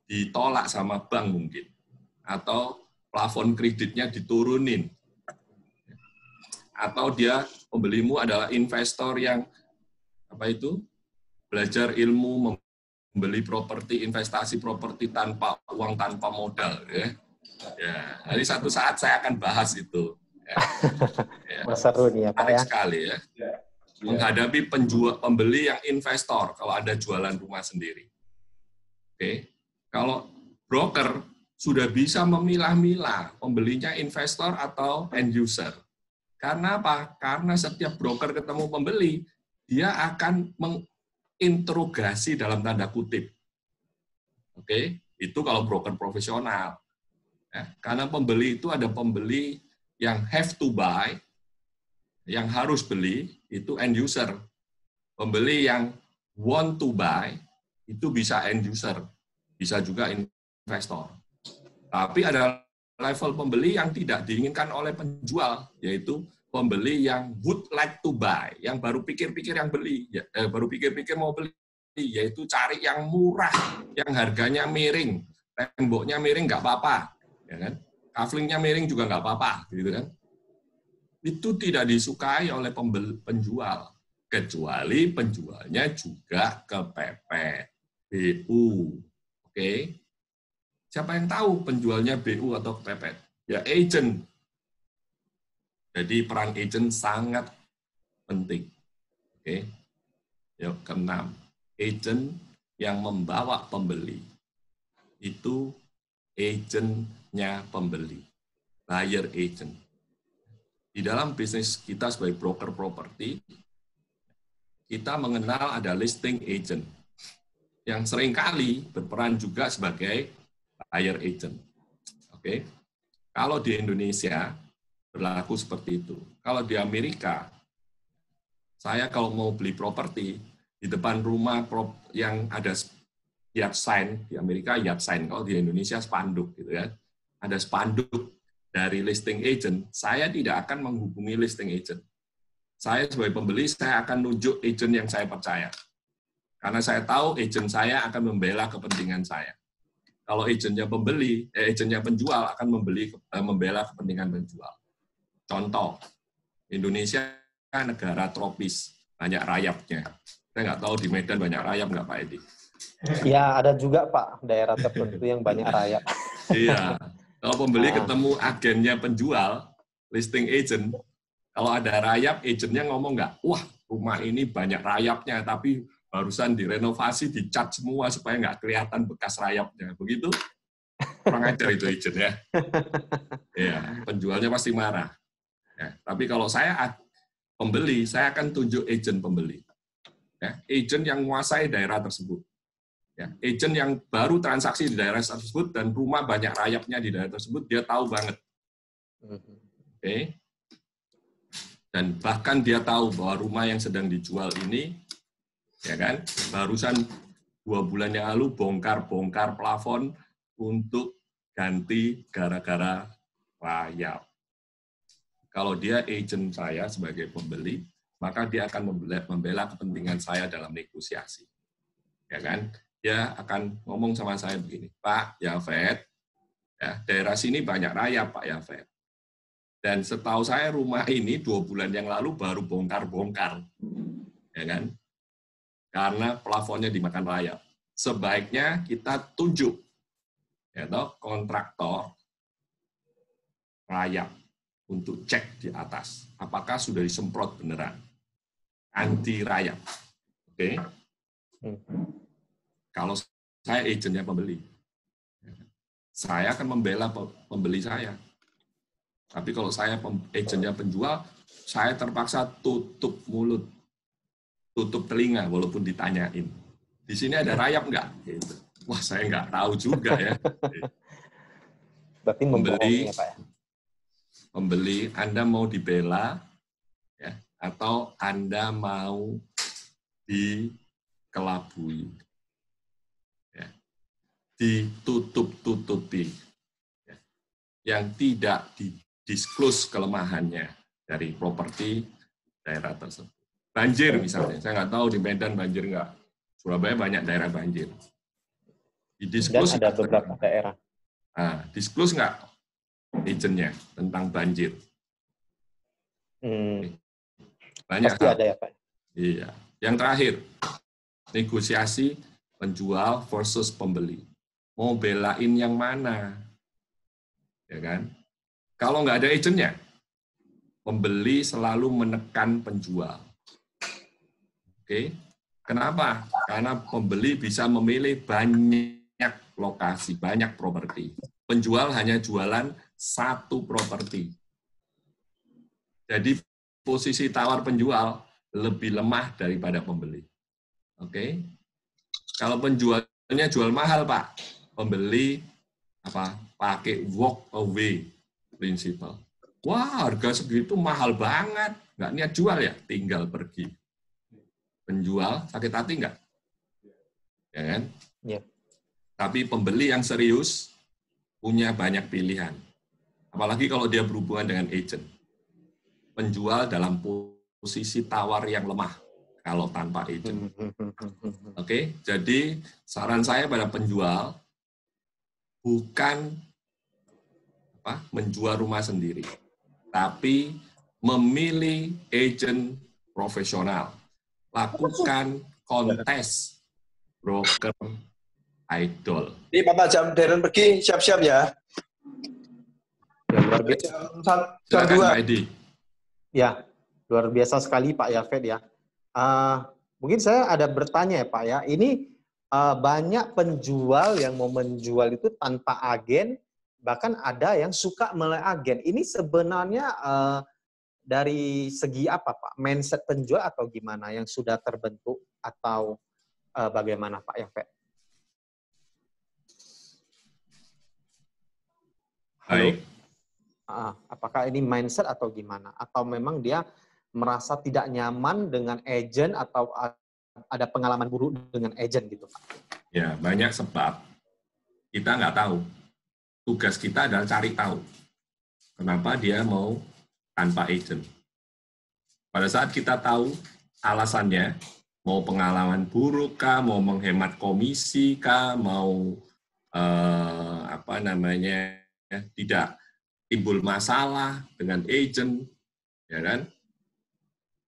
ditolak sama bank mungkin, atau plafon kreditnya diturunin, atau dia pembelimu adalah investor yang belajar ilmu membeli properti, investasi properti tanpa uang, tanpa modal, ya. Ya, jadi satu saat saya akan bahas itu. Ya. Ya. Seru nih ya, Pak, menarik ya. sekali ya. Menghadapi pembeli yang investor kalau ada jualan rumah sendiri. Oke, kalau broker sudah bisa memilah-milah pembelinya investor atau end user. Karena apa? Karena setiap broker ketemu pembeli, dia akan menginterogasi dalam tanda kutip. Oke, itu kalau broker profesional. Ya, karena pembeli itu ada pembeli yang have to buy, yang harus beli, itu end user. Pembeli yang want to buy, itu bisa end user, bisa juga investor. Tapi ada level pembeli yang tidak diinginkan oleh penjual, yaitu pembeli yang would like to buy, yang baru pikir-pikir yang beli, baru pikir-pikir mau beli, yaitu cari yang murah, yang harganya miring, temboknya miring nggak apa-apa, ya kan? Kaflingnya miring juga nggak apa-apa, gitu kan? Itu tidak disukai oleh penjual, kecuali penjualnya juga kepepet, BU, oke? Siapa yang tahu penjualnya BU atau kepepet? Ya agent. Jadi peran agent sangat penting, oke? Yuk, keenam, agent yang membawa pembeli itu agentnya pembeli, buyer agent. Di dalam bisnis kita sebagai broker properti, kita mengenal ada listing agent yang seringkali berperan juga sebagai buyer agent. Oke. Kalau di Indonesia berlaku seperti itu. Kalau di Amerika, saya kalau mau beli properti di depan rumah yang ada yard sign, di Amerika yard sign, kalau di Indonesia spanduk gitu ya. Ada spanduk dari listing agent, saya tidak akan menghubungi listing agent. Saya sebagai pembeli, saya akan nunjuk agent yang saya percaya. Karena saya tahu agent saya akan membela kepentingan saya. Kalau agentnya pembeli, agentnya penjual akan membela kepentingan penjual. Contoh, Indonesia negara tropis, banyak rayapnya. Saya nggak tahu di Medan banyak rayap nggak Pak Edi? Ya, ada juga Pak daerah tertentu yang banyak rayap. Iya. Kalau pembeli ketemu agennya penjual, listing agent, kalau ada rayap, agentnya ngomong nggak, wah rumah ini banyak rayapnya, tapi barusan direnovasi, dicat semua supaya nggak kelihatan bekas rayapnya. Begitu? Kurang ajar itu agent ya. Ya, penjualnya pasti marah. Ya, tapi kalau saya pembeli, saya akan tunjuk agent pembeli. Ya, agent yang menguasai daerah tersebut. Ya, agent yang baru transaksi di daerah tersebut dan rumah banyak rayapnya di daerah tersebut, dia tahu banget. Oke. Dan bahkan dia tahu bahwa rumah yang sedang dijual ini, ya kan, barusan 2 bulan yang lalu bongkar plafon untuk ganti gara-gara rayap. Kalau dia agent saya sebagai pembeli, maka dia akan membela kepentingan saya dalam negosiasi. Ya kan? Dia akan ngomong sama saya begini, Pak Yafet, ya, daerah sini banyak rayap Pak Yafet. Dan setahu saya rumah ini 2 bulan yang lalu baru bongkar, ya kan? Karena plafonnya dimakan rayap. Sebaiknya kita tunjuk, ya toh, kontraktor rayap untuk cek di atas, apakah sudah disemprot beneran, anti rayap. Oke? Kalau saya agentnya pembeli, saya akan membela pembeli saya. Tapi kalau saya agennya penjual, saya terpaksa tutup mulut, tutup telinga walaupun ditanyain. Di sini ada rayap nggak? Gitu. Wah, saya nggak tahu juga ya. Berarti membohongi ya, Pak ya? Pembeli, Anda mau dibela, ya, atau Anda mau dikelabui, ya, ditutup-tutupi, ya, yang tidak didisklose kelemahannya dari properti daerah tersebut. Banjir misalnya, saya nggak tahu di Medan banjir nggak. Surabaya banyak daerah banjir. Dan ada beberapa daerah. Nah, disclose nggak agentnya tentang banjir? Banyak Pasti hal. ada ya, Pak. Iya. Yang terakhir, negosiasi penjual versus pembeli. Mau belain yang mana? Ya kan? Kalau nggak ada agentnya, pembeli selalu menekan penjual. Oke? Kenapa? Karena pembeli bisa memilih banyak lokasi, banyak properti. Penjual hanya jualan satu properti. Jadi posisi tawar penjual lebih lemah daripada pembeli. Oke? Kalau penjualnya jual mahal, Pak, pembeli pakai walk away principle. Wah, harga segitu mahal banget, nggak niat jual ya, tinggal pergi. Penjual sakit hati nggak? Ya kan? Ya. Tapi pembeli yang serius punya banyak pilihan. Apalagi kalau dia berhubungan dengan agent. Penjual dalam posisi tawar yang lemah kalau tanpa agent. Oke, jadi saran saya pada penjual bukan menjual rumah sendiri, tapi memilih agent profesional. Lakukan kontes broker idol. Ini Bapak jam Darren pergi, siap-siap ya. Ya, luar biasa. Jam 2. Ya, luar biasa sekali Pak Yafet ya. Mungkin saya ada bertanya ya Pak ya. Ini banyak penjual yang mau menjual itu tanpa agen, bahkan ada yang suka melalui agen. Ini sebenarnya dari segi apa Pak? Mindset penjual atau gimana yang sudah terbentuk atau bagaimana Pak Yafet? Baik. Apakah ini mindset atau gimana? Atau memang dia merasa tidak nyaman dengan agent atau ada pengalaman buruk dengan agent gitu Pak? Ya, banyak sebab. Kita nggak tahu. Tugas kita adalah cari tahu. Kenapa dia mau tanpa agent. Pada saat kita tahu alasannya, mau pengalaman buruk kah, mau menghemat komisi kah, mau tidak timbul masalah dengan agent, ya kan?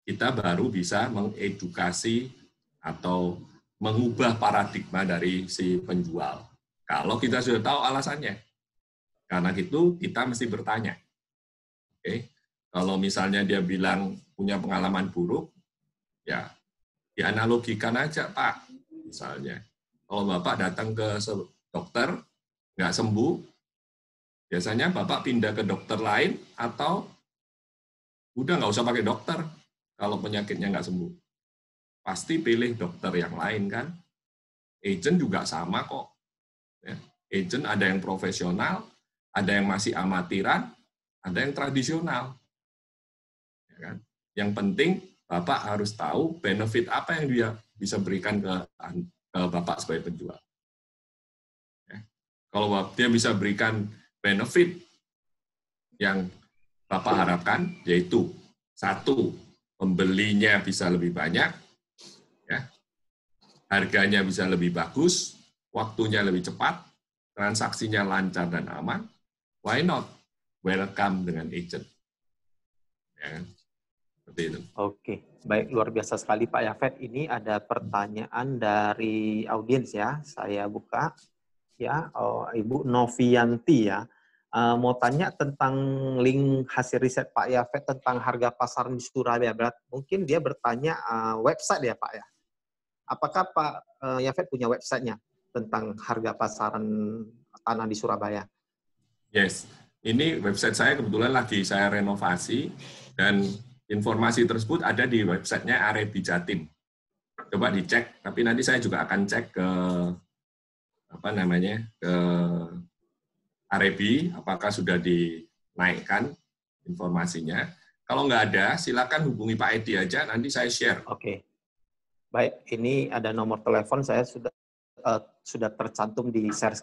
Kita baru bisa mengedukasi atau mengubah paradigma dari si penjual. Kalau kita sudah tahu alasannya, karena itu kita mesti bertanya. Oke, kalau misalnya dia bilang punya pengalaman buruk, ya dianalogikan aja Pak. Misalnya, kalau Bapak datang ke dokter nggak sembuh, biasanya Bapak pindah ke dokter lain atau udah nggak usah pakai dokter kalau penyakitnya nggak sembuh. Pasti pilih dokter yang lain kan. Agent juga sama kok. Ya. Agent ada yang profesional, ada yang masih amatiran, ada yang tradisional. Ya kan? Yang penting Bapak harus tahu benefit apa yang dia bisa berikan ke Bapak sebagai penjual. Ya. Kalau dia bisa berikan benefit yang Bapak harapkan, yaitu satu, pembelinya bisa lebih banyak, ya, harganya bisa lebih bagus, waktunya lebih cepat, transaksinya lancar dan aman, why not? Welcome dengan agent. Ya, seperti itu. Oke, baik, luar biasa sekali Pak Yafet. Ini ada pertanyaan dari audiens ya, saya buka. Ya, Ibu Novianti ya, mau tanya tentang link hasil riset Pak Yafet tentang harga pasaran di Surabaya. Mungkin dia bertanya website ya Pak ya. Apakah Pak Yafet punya websitenya tentang harga pasaran tanah di Surabaya. Yes, ini website saya kebetulan lagi saya renovasi dan informasi tersebut ada di websitenya Arebi Jatim. Coba dicek, tapi nanti saya juga akan cek ke ke Arebi, apakah sudah dinaikkan informasinya. Kalau nggak ada, silakan hubungi Pak Edi aja, nanti saya share. Oke. Baik, ini ada nomor telepon saya sudah tercantum di share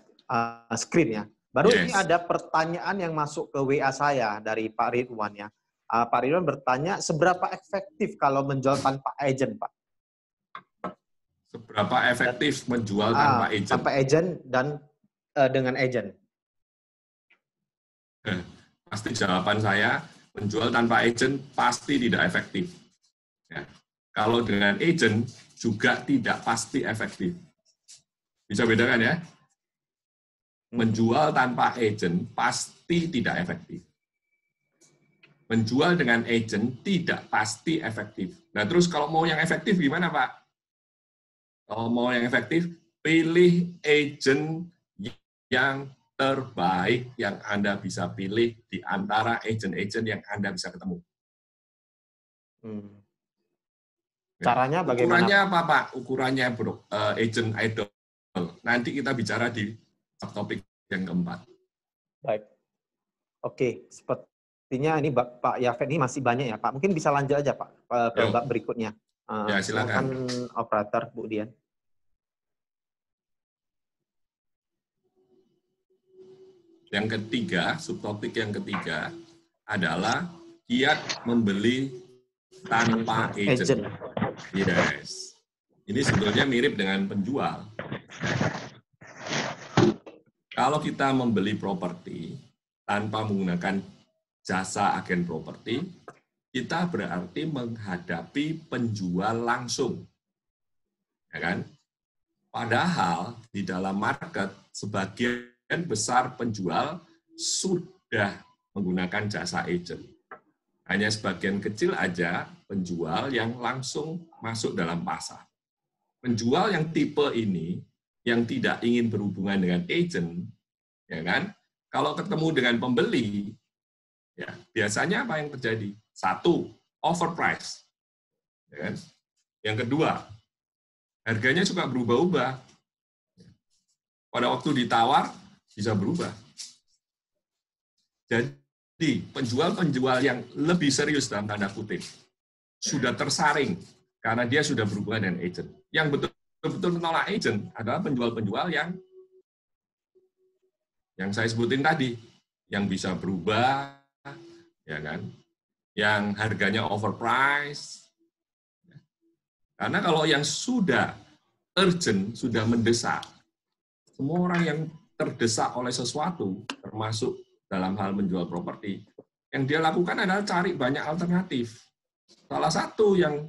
screen ya. Baru Yes. ini ada pertanyaan yang masuk ke WA saya dari Pak Ridwan ya. Pak Ridwan bertanya, seberapa efektif kalau menjual tanpa agent, Pak? Seberapa efektif menjual tanpa agent? Tanpa agent dan dengan agent. Pasti jawaban saya, menjual tanpa agent pasti tidak efektif. Ya. Kalau dengan agent juga tidak pasti efektif. Bisa bedakan ya? Menjual tanpa agent pasti tidak efektif. Menjual dengan agent tidak pasti efektif. Nah, terus kalau mau yang efektif gimana, Pak? Kalau mau yang efektif, pilih agent yang terbaik yang Anda bisa pilih di antara agent-agent yang Anda bisa ketemu. Caranya bagaimana? Ukurannya apa, Pak? Ukurannya, bro, agent idol. Nanti kita bicara di topik yang keempat. Baik. Oke, sepertinya ini Pak Yafet ini masih banyak ya, Pak. Mungkin bisa lanjut aja, Pak, ke bab berikutnya. Ya, silakan. Operator, Bu Dian. Yang ketiga, subtopik yang ketiga adalah kiat membeli tanpa agent. Yes. Ini sebetulnya mirip dengan penjual. Kalau kita membeli properti tanpa menggunakan jasa agen properti, kita berarti menghadapi penjual langsung. Ya kan? Padahal di dalam market sebagian besar penjual sudah menggunakan jasa agent. Hanya sebagian kecil aja penjual yang langsung masuk dalam pasar. Penjual yang tipe ini, yang tidak ingin berhubungan dengan agent, ya kan? Kalau ketemu dengan pembeli, ya biasanya apa yang terjadi? Satu, overprice. Ya kan? Yang kedua, harganya suka berubah-ubah. Pada waktu ditawar, bisa berubah. Jadi, penjual-penjual yang lebih serius dalam tanda kutip, sudah tersaring karena dia sudah berhubungan dengan agent. Yang betul-betul menolak agent adalah penjual-penjual yang saya sebutin tadi, yang bisa berubah, ya kan? Yang harganya overpriced. Karena kalau yang sudah urgent, sudah mendesak, semua orang yang terdesak oleh sesuatu, termasuk dalam hal menjual properti, yang dia lakukan adalah cari banyak alternatif. Salah satu yang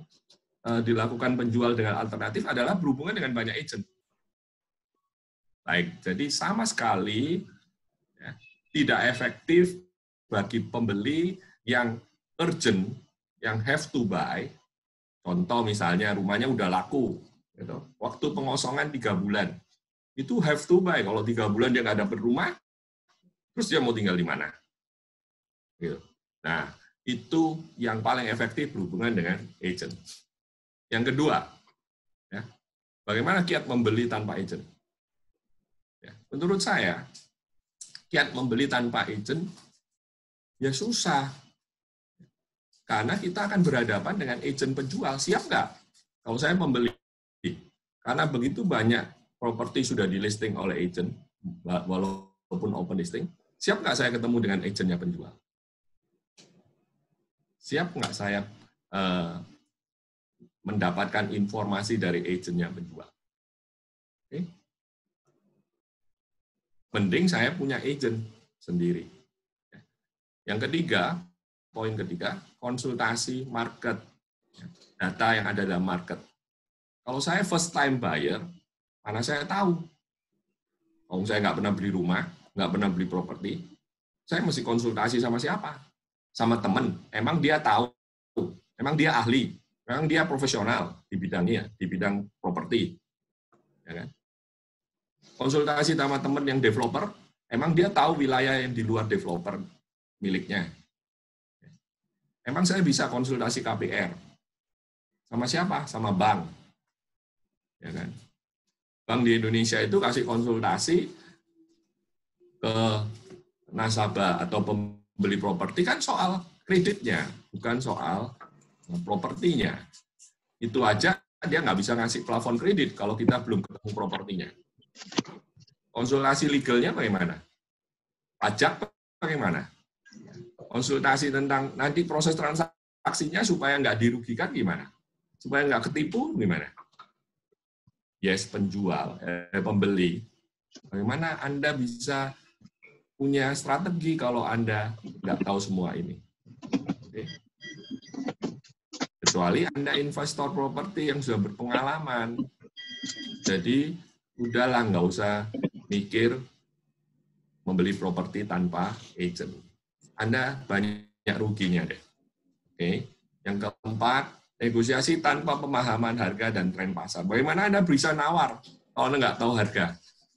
dilakukan penjual dengan alternatif adalah berhubungan dengan banyak agent. Baik, jadi sama sekali ya, tidak efektif bagi pembeli yang urgent, yang have to buy. Contoh misalnya rumahnya udah laku, gitu. Waktu pengosongan 3 bulan, itu have to buy. Kalau 3 bulan dia nggak dapat rumah, terus dia mau tinggal di mana? Gitu. Nah, itu yang paling efektif berhubungan dengan agent. Yang kedua, ya, bagaimana kiat membeli tanpa agent? Ya, menurut saya, kiat membeli tanpa agent ya susah. Karena kita akan berhadapan dengan agent penjual. Siap nggak? Kalau saya pembeli. Karena begitu banyak properti sudah di listing oleh agent, walaupun open listing, siap nggak saya ketemu dengan agentnya penjual? Siap nggak saya mendapatkan informasi dari agentnya penjual? Oke. Mending saya punya agent sendiri. Yang ketiga, poin ketiga, konsultasi market. Data yang ada dalam market. Kalau saya first time buyer, mana saya tahu? Kalau saya nggak pernah beli rumah, nggak pernah beli properti, saya mesti konsultasi sama siapa? Sama teman. Emang dia tahu? Emang dia ahli? Emang dia profesional di bidangnya, di bidang properti? Ya kan? Konsultasi sama teman yang developer, Emang dia tahu wilayah yang di luar developer miliknya? Emang saya bisa konsultasi KPR? Sama siapa? Sama bank. Ya kan? Bank di Indonesia itu kasih konsultasi ke nasabah atau pembeli properti kan soal kreditnya, bukan soal propertinya. Itu aja dia nggak bisa ngasih plafon kredit kalau kita belum ketemu propertinya. Konsultasi legalnya bagaimana? Pajak bagaimana? Konsultasi tentang nanti proses transaksinya supaya nggak dirugikan gimana? Supaya nggak ketipu gimana? Yes, penjual, pembeli. Bagaimana Anda bisa punya strategi kalau Anda nggak tahu semua ini? Oke. Kecuali Anda investor properti yang sudah berpengalaman. Jadi, udahlah nggak usah mikir membeli properti tanpa agent. Anda banyak ruginya deh. Oke. Yang keempat, negosiasi tanpa pemahaman harga dan tren pasar. Bagaimana Anda bisa nawar kalau Anda nggak tahu harga,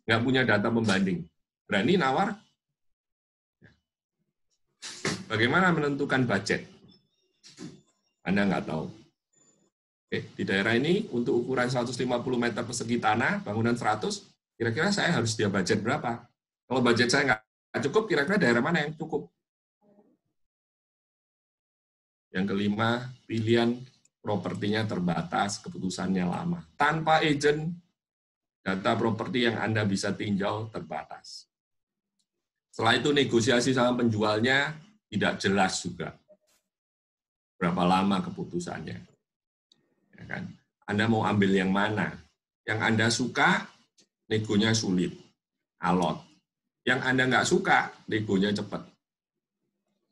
nggak punya data pembanding? Berani nawar? Bagaimana menentukan budget? Anda nggak tahu. Oke, di daerah ini untuk ukuran 150 meter persegi tanah, bangunan 100, kira-kira saya harus dia budget berapa? Kalau budget saya nggak cukup, kira-kira daerah mana yang cukup? Yang kelima, pilihan propertinya terbatas, keputusannya lama. Tanpa agent, data properti yang Anda bisa tinjau terbatas. Setelah itu negosiasi sama penjualnya tidak jelas juga. Berapa lama keputusannya. Ya kan? Anda mau ambil yang mana? Yang Anda suka, negonya sulit, alot. Yang Anda nggak suka, negonya cepat.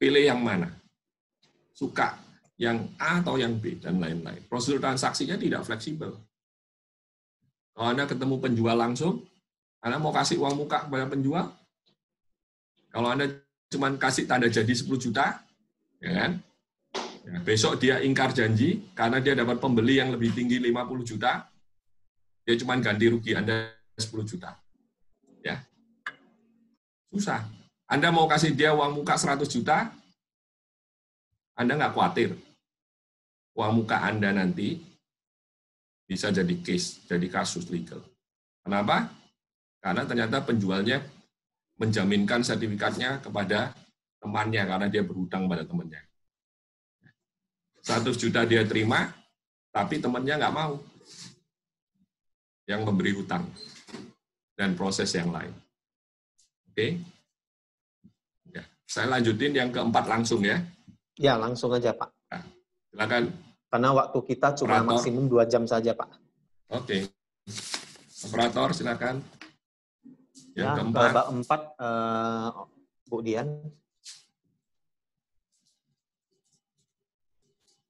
Pilih yang mana? Suka yang A atau yang B, dan lain-lain. Prosedur transaksinya tidak fleksibel. Kalau Anda ketemu penjual langsung, Anda mau kasih uang muka kepada penjual? Kalau Anda cuma kasih tanda jadi 10 juta, ya kan? Ya, besok dia ingkar janji, karena dia dapat pembeli yang lebih tinggi 50 juta, dia cuma ganti rugi Anda 10 juta. Ya. Susah. Anda mau kasih dia uang muka 100 juta, Anda nggak khawatir. Uang muka Anda nanti bisa jadi case, jadi kasus legal. Kenapa? Karena ternyata penjualnya menjaminkan sertifikatnya kepada temannya, karena dia berhutang pada temannya. 100 juta dia terima, tapi temannya nggak mau yang memberi hutang dan proses yang lain. Oke? Ya, saya lanjutin yang keempat langsung ya. Ya, langsung aja Pak. Nah, silakan. Karena waktu kita cuma Operator. maksimum 2 jam saja Pak. Oke. Operator silakan. Yang Ya, keempat. Bu Dian.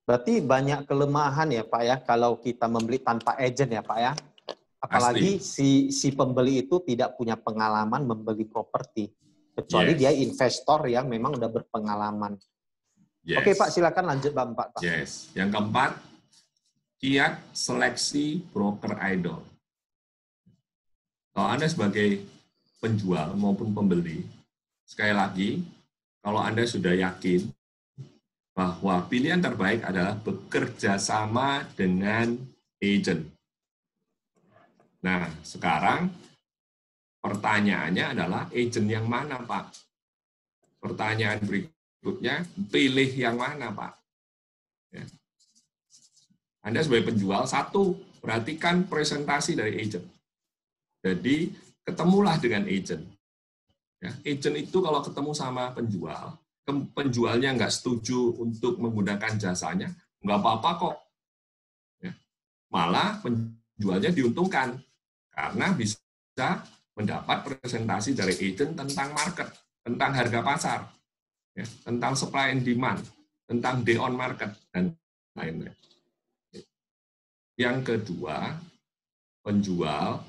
Berarti banyak kelemahan ya Pak ya kalau kita membeli tanpa agent ya Pak ya. Apalagi si pembeli itu tidak punya pengalaman membeli properti. Kecuali dia investor yang memang udah berpengalaman. Yes. Oke Pak, silakan lanjut Pak. Yes. Yang keempat, kiat seleksi broker idol. Kalau Anda sebagai penjual maupun pembeli, sekali lagi, kalau Anda sudah yakin bahwa pilihan terbaik adalah bekerja sama dengan agent. Nah, sekarang pertanyaannya adalah agent yang mana, Pak? Pertanyaan berikutnya, pilih yang mana, Pak? Ya. Anda sebagai penjual, satu, perhatikan presentasi dari agent. Jadi, ketemulah dengan agent. Ya, agent itu kalau ketemu sama penjualnya nggak setuju untuk menggunakan jasanya, nggak apa-apa kok. Ya. Malah penjualnya diuntungkan, karena bisa mendapat presentasi dari agent tentang market, tentang harga pasar, ya, tentang supply and demand, tentang day on market, dan lain-lain. Yang kedua, penjual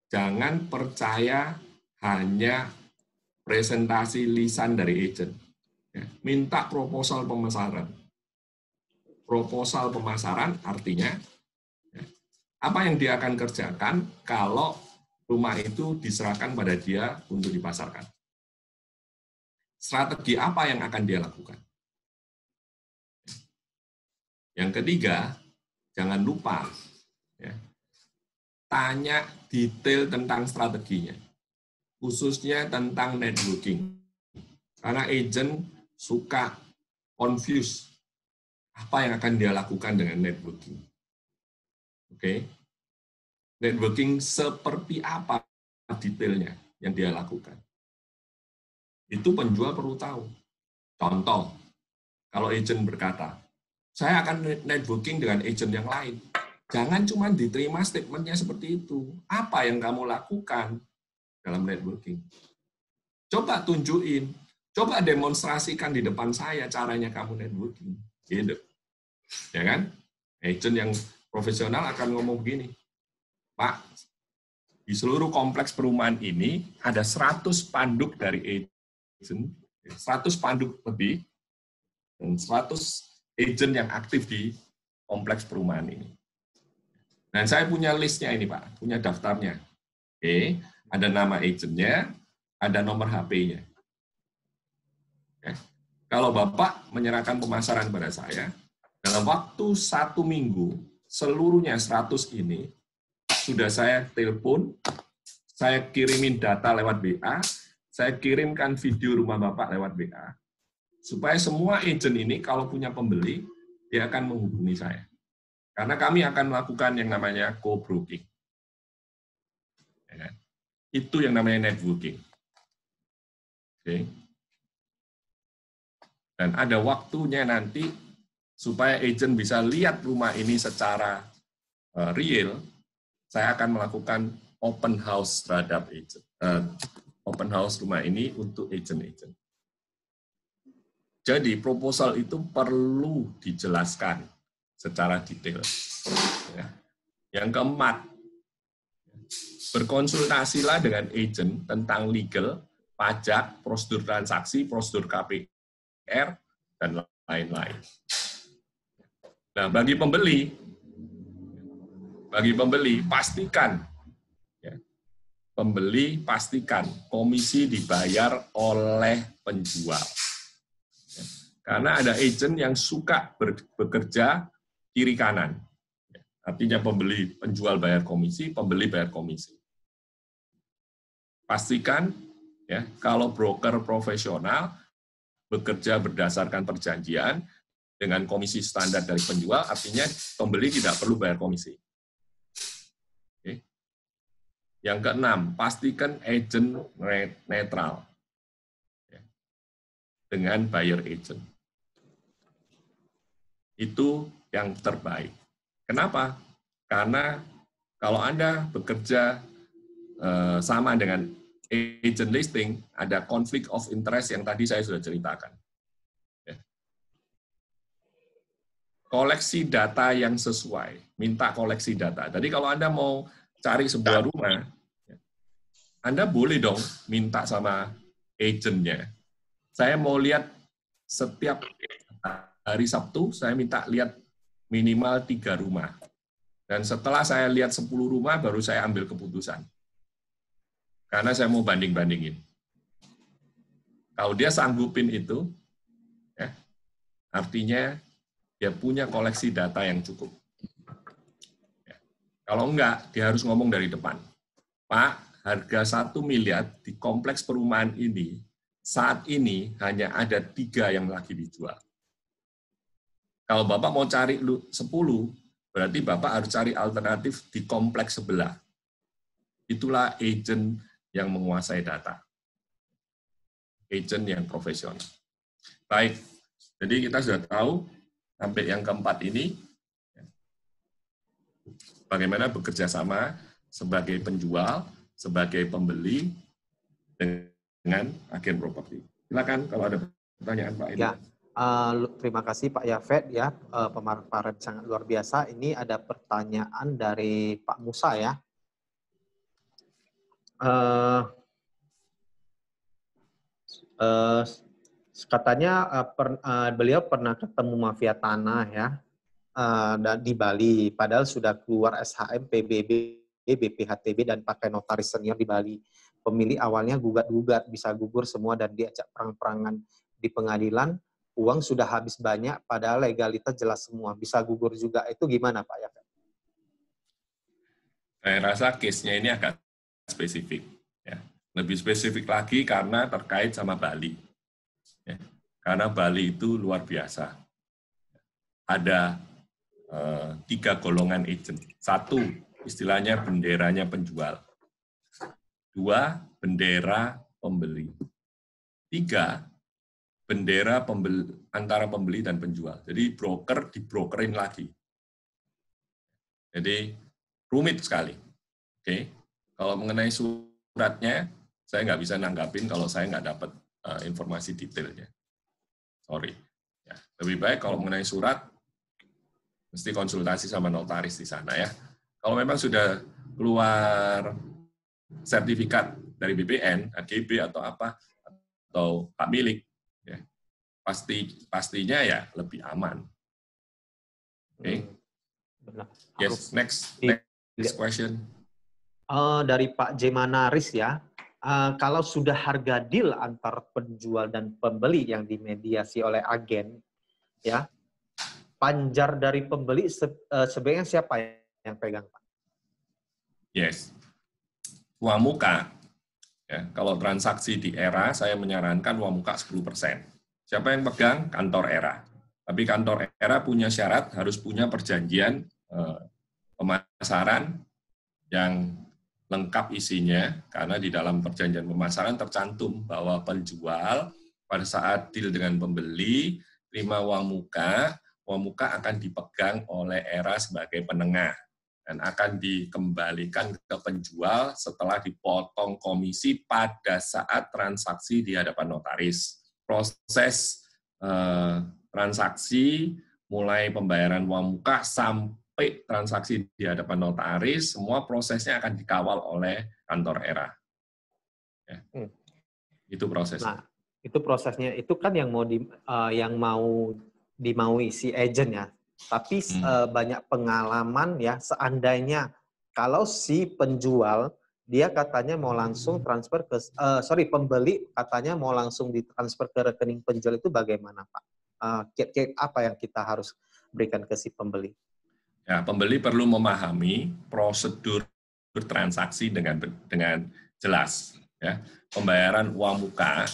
jangan percaya hanya presentasi lisan dari agent. Ya, minta proposal pemasaran. Proposal pemasaran artinya ya, apa yang dia akan kerjakan kalau rumah itu diserahkan pada dia untuk dipasarkan. strategi apa yang akan dia lakukan. Yang ketiga, jangan lupa ya, tanya detail tentang strateginya, khususnya tentang networking. Karena agent suka confuse apa yang akan dia lakukan dengan networking. Oke, networking seperti apa detailnya yang dia lakukan. Itu penjual perlu tahu. Contoh, kalau agent berkata, saya akan networking dengan agent yang lain. Jangan cuma diterima statementnya seperti itu. Apa yang kamu lakukan dalam networking? Coba tunjukin, coba demonstrasikan di depan saya caranya kamu networking. Gitu. Ya kan? Agent yang profesional akan ngomong begini, Pak, di seluruh kompleks perumahan ini ada 100 spanduk dari agent, 100 spanduk lebih, dan 100 agent yang aktif di kompleks perumahan ini. Dan saya punya listnya ini, Pak, punya daftarnya. Oke, ada nama agentnya, ada nomor HP-nya. Oke. Kalau Bapak menyerahkan pemasaran pada saya, dalam waktu 1 minggu, seluruhnya 100 ini, sudah saya telepon, saya kirimin data lewat WA, saya kirimkan video rumah Bapak lewat WA, supaya semua agent ini kalau punya pembeli, dia akan menghubungi saya. Karena kami akan melakukan yang namanya co-broking. Ya, itu yang namanya networking. Oke. Dan ada waktunya nanti, supaya agent bisa lihat rumah ini secara real, saya akan melakukan open house terhadap agent. Open house rumah ini untuk agent-agent. Jadi proposal itu perlu dijelaskan secara detail. Ya. Yang keempat, berkonsultasilah dengan agent tentang legal, pajak, prosedur transaksi, prosedur KPR, dan lain-lain. Nah, bagi pembeli pastikan, ya, pastikan komisi dibayar oleh penjual. Karena ada agent yang suka bekerja kiri kanan. Artinya penjual bayar komisi, pembeli bayar komisi. Pastikan ya, kalau broker profesional bekerja berdasarkan perjanjian dengan komisi standar dari penjual, artinya pembeli tidak perlu bayar komisi. Oke. Yang keenam, pastikan agent netral ya, dengan buyer agent. Itu yang terbaik. Kenapa? Karena kalau Anda bekerja sama dengan agent listing, ada konflik of interest yang tadi saya sudah ceritakan. Ya. Koleksi data yang sesuai, minta koleksi data. Jadi kalau Anda mau cari sebuah rumah, Anda boleh dong minta sama agentnya. Saya mau lihat setiap hari Sabtu, saya minta lihat minimal 3 rumah. Dan setelah saya lihat 10 rumah, baru saya ambil keputusan. Karena saya mau banding-bandingin. Kalau dia sanggupin itu, ya, artinya dia punya koleksi data yang cukup. Ya. Kalau enggak, dia harus ngomong dari depan. Pak, harga 1 miliar di kompleks perumahan ini, saat ini hanya ada 3 yang lagi dijual. Kalau Bapak mau cari 10, berarti Bapak harus cari alternatif di kompleks sebelah. Itulah agent yang menguasai data. Agent yang profesional. Baik, jadi kita sudah tahu sampai yang keempat ini, bagaimana bekerja sama sebagai penjual, sebagai pembeli, dengan agen properti. Silakan kalau ada pertanyaan Pak. Ya. Terima kasih Pak Yafet ya, pemaparan sangat luar biasa. Ini ada pertanyaan dari Pak Musa ya. Katanya beliau pernah ketemu mafia tanah ya di Bali, padahal sudah keluar SHM, PBB, BPHTB dan pakai notaris senior di Bali. pemilik awalnya gugat-gugat, bisa gugur semua dan diajak perang-perangan di pengadilan, uang sudah habis banyak, padahal legalitas jelas semua, bisa gugur juga. Itu gimana Pak Yafet? Saya rasa case-nya ini agak spesifik. Ya. Lebih spesifik lagi karena terkait sama Bali. Ya. Karena Bali itu luar biasa. Ada 3 golongan agent. 1, istilahnya benderanya penjual. 2, bendera pembeli. 3, bendera antara pembeli dan penjual. Jadi broker dibrokerin lagi. Jadi rumit sekali. Oke, kalau mengenai suratnya, saya nggak bisa nanggapin kalau saya nggak dapat informasi detailnya. Sorry. Ya, lebih baik kalau mengenai surat, mesti konsultasi sama notaris di sana ya. Kalau memang sudah keluar sertifikat dari BPN, AGB atau apa, atau hak milik, ya, pastinya ya lebih aman. Oke. Benar. Yes, next question. Dari Pak Jemanaris ya, kalau sudah harga deal antar penjual dan pembeli yang dimediasi oleh agen, ya, panjar dari pembeli sebenarnya siapa yang pegang, Pak? Yes, uang muka. Ya, kalau transaksi di ERA, saya menyarankan uang muka 10%. Siapa yang pegang? Kantor ERA. Tapi kantor ERA punya syarat, harus punya perjanjian pemasaran yang lengkap isinya, karena di dalam perjanjian pemasaran tercantum bahwa penjual pada saat deal dengan pembeli, terima uang muka akan dipegang oleh ERA sebagai penengah, dan akan dikembalikan ke penjual setelah dipotong komisi pada saat transaksi di hadapan notaris. Proses transaksi, mulai pembayaran uang muka sampai transaksi di hadapan notaris, semua prosesnya akan dikawal oleh kantor ERA. Ya. Itu prosesnya. Nah, itu prosesnya. Itu kan yang mau dimaui si agent ya. Tapi banyak pengalaman ya, seandainya kalau si penjual dia katanya mau langsung transfer ke pembeli katanya mau langsung ditransfer ke rekening penjual, itu bagaimana Pak? Apa yang kita harus berikan ke si pembeli? Ya, pembeli perlu memahami prosedur transaksi dengan jelas. Ya, pembayaran uang muka,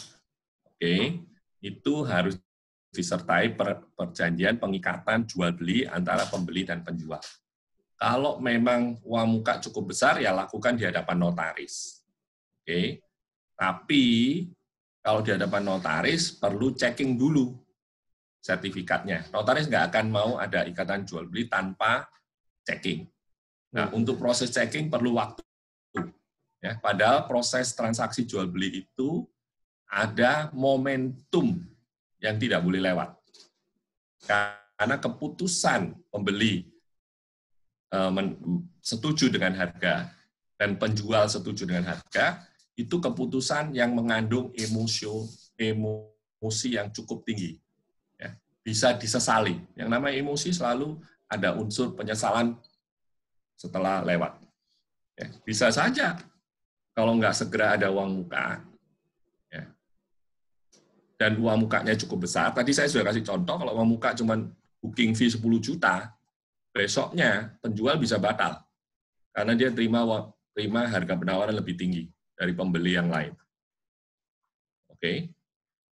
itu harus disertai perjanjian pengikatan jual beli antara pembeli dan penjual. Kalau memang uang muka cukup besar, ya lakukan di hadapan notaris. Tapi kalau di hadapan notaris perlu checking dulu sertifikatnya. Notaris nggak akan mau ada ikatan jual beli tanpa checking. Nah, untuk proses checking perlu waktu. Ya, padahal proses transaksi jual beli itu ada momentum yang tidak boleh lewat. Karena keputusan pembeli setuju dengan harga dan penjual setuju dengan harga, itu keputusan yang mengandung emosi yang cukup tinggi. Ya, bisa disesali. Yang namanya emosi selalu ada unsur penyesalan setelah lewat. Ya, bisa saja kalau nggak segera ada uang muka, ya, dan uang mukanya cukup besar. Tadi saya sudah kasih contoh, kalau uang muka cuma booking fee 10 juta, besoknya penjual bisa batal. Karena dia terima harga penawaran lebih tinggi dari pembeli yang lain.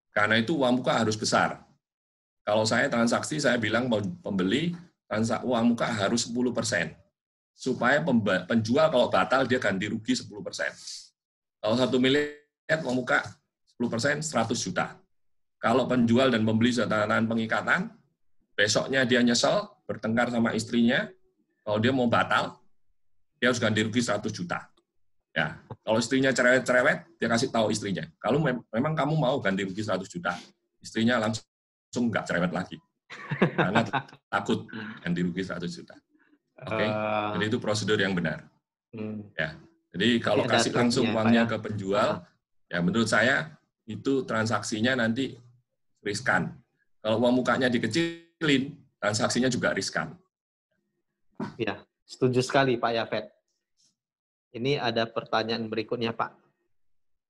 Karena itu uang muka harus besar. Kalau saya transaksi, saya bilang pembeli, uang muka harus 10%. Supaya penjual kalau batal, dia ganti rugi 10%. Kalau 1 miliar, uang muka 10%, 100 juta. Kalau penjual dan pembeli sudah tanda tangan pengikatan, besoknya dia nyesel, bertengkar sama istrinya, kalau dia mau batal, dia harus ganti rugi 100 juta. Ya, kalau istrinya cerewet-cerewet, dia kasih tahu istrinya, kalau memang kamu mau ganti rugi 100 juta, istrinya langsung nggak cerewet lagi. Karena takut ganti rugi 100 juta. Jadi itu prosedur yang benar. Ya, jadi kalau kasih langsung uangnya ke penjual, ya menurut saya itu transaksinya nanti riskan. Kalau uang mukanya dikecilin, transaksinya juga riskan. Ya, setuju sekali Pak Yafet. Ini ada pertanyaan berikutnya Pak.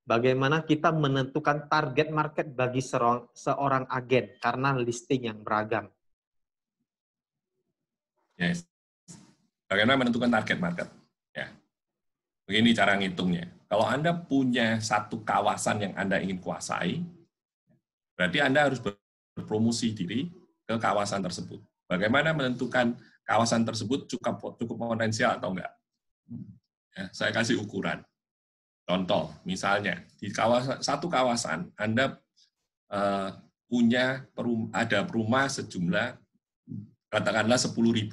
bagaimana kita menentukan target market bagi seorang agen karena listing yang beragam. Yes. Bagaimana menentukan target market? Ya. Begini cara ngitungnya. Kalau Anda punya satu kawasan yang Anda ingin kuasai, berarti Anda harus berpromosi diri ke kawasan tersebut. Bagaimana menentukan kawasan tersebut cukup potensial atau enggak? Ya, saya kasih ukuran. Contoh, misalnya di satu kawasan Anda ada rumah sejumlah katakanlah 10.000.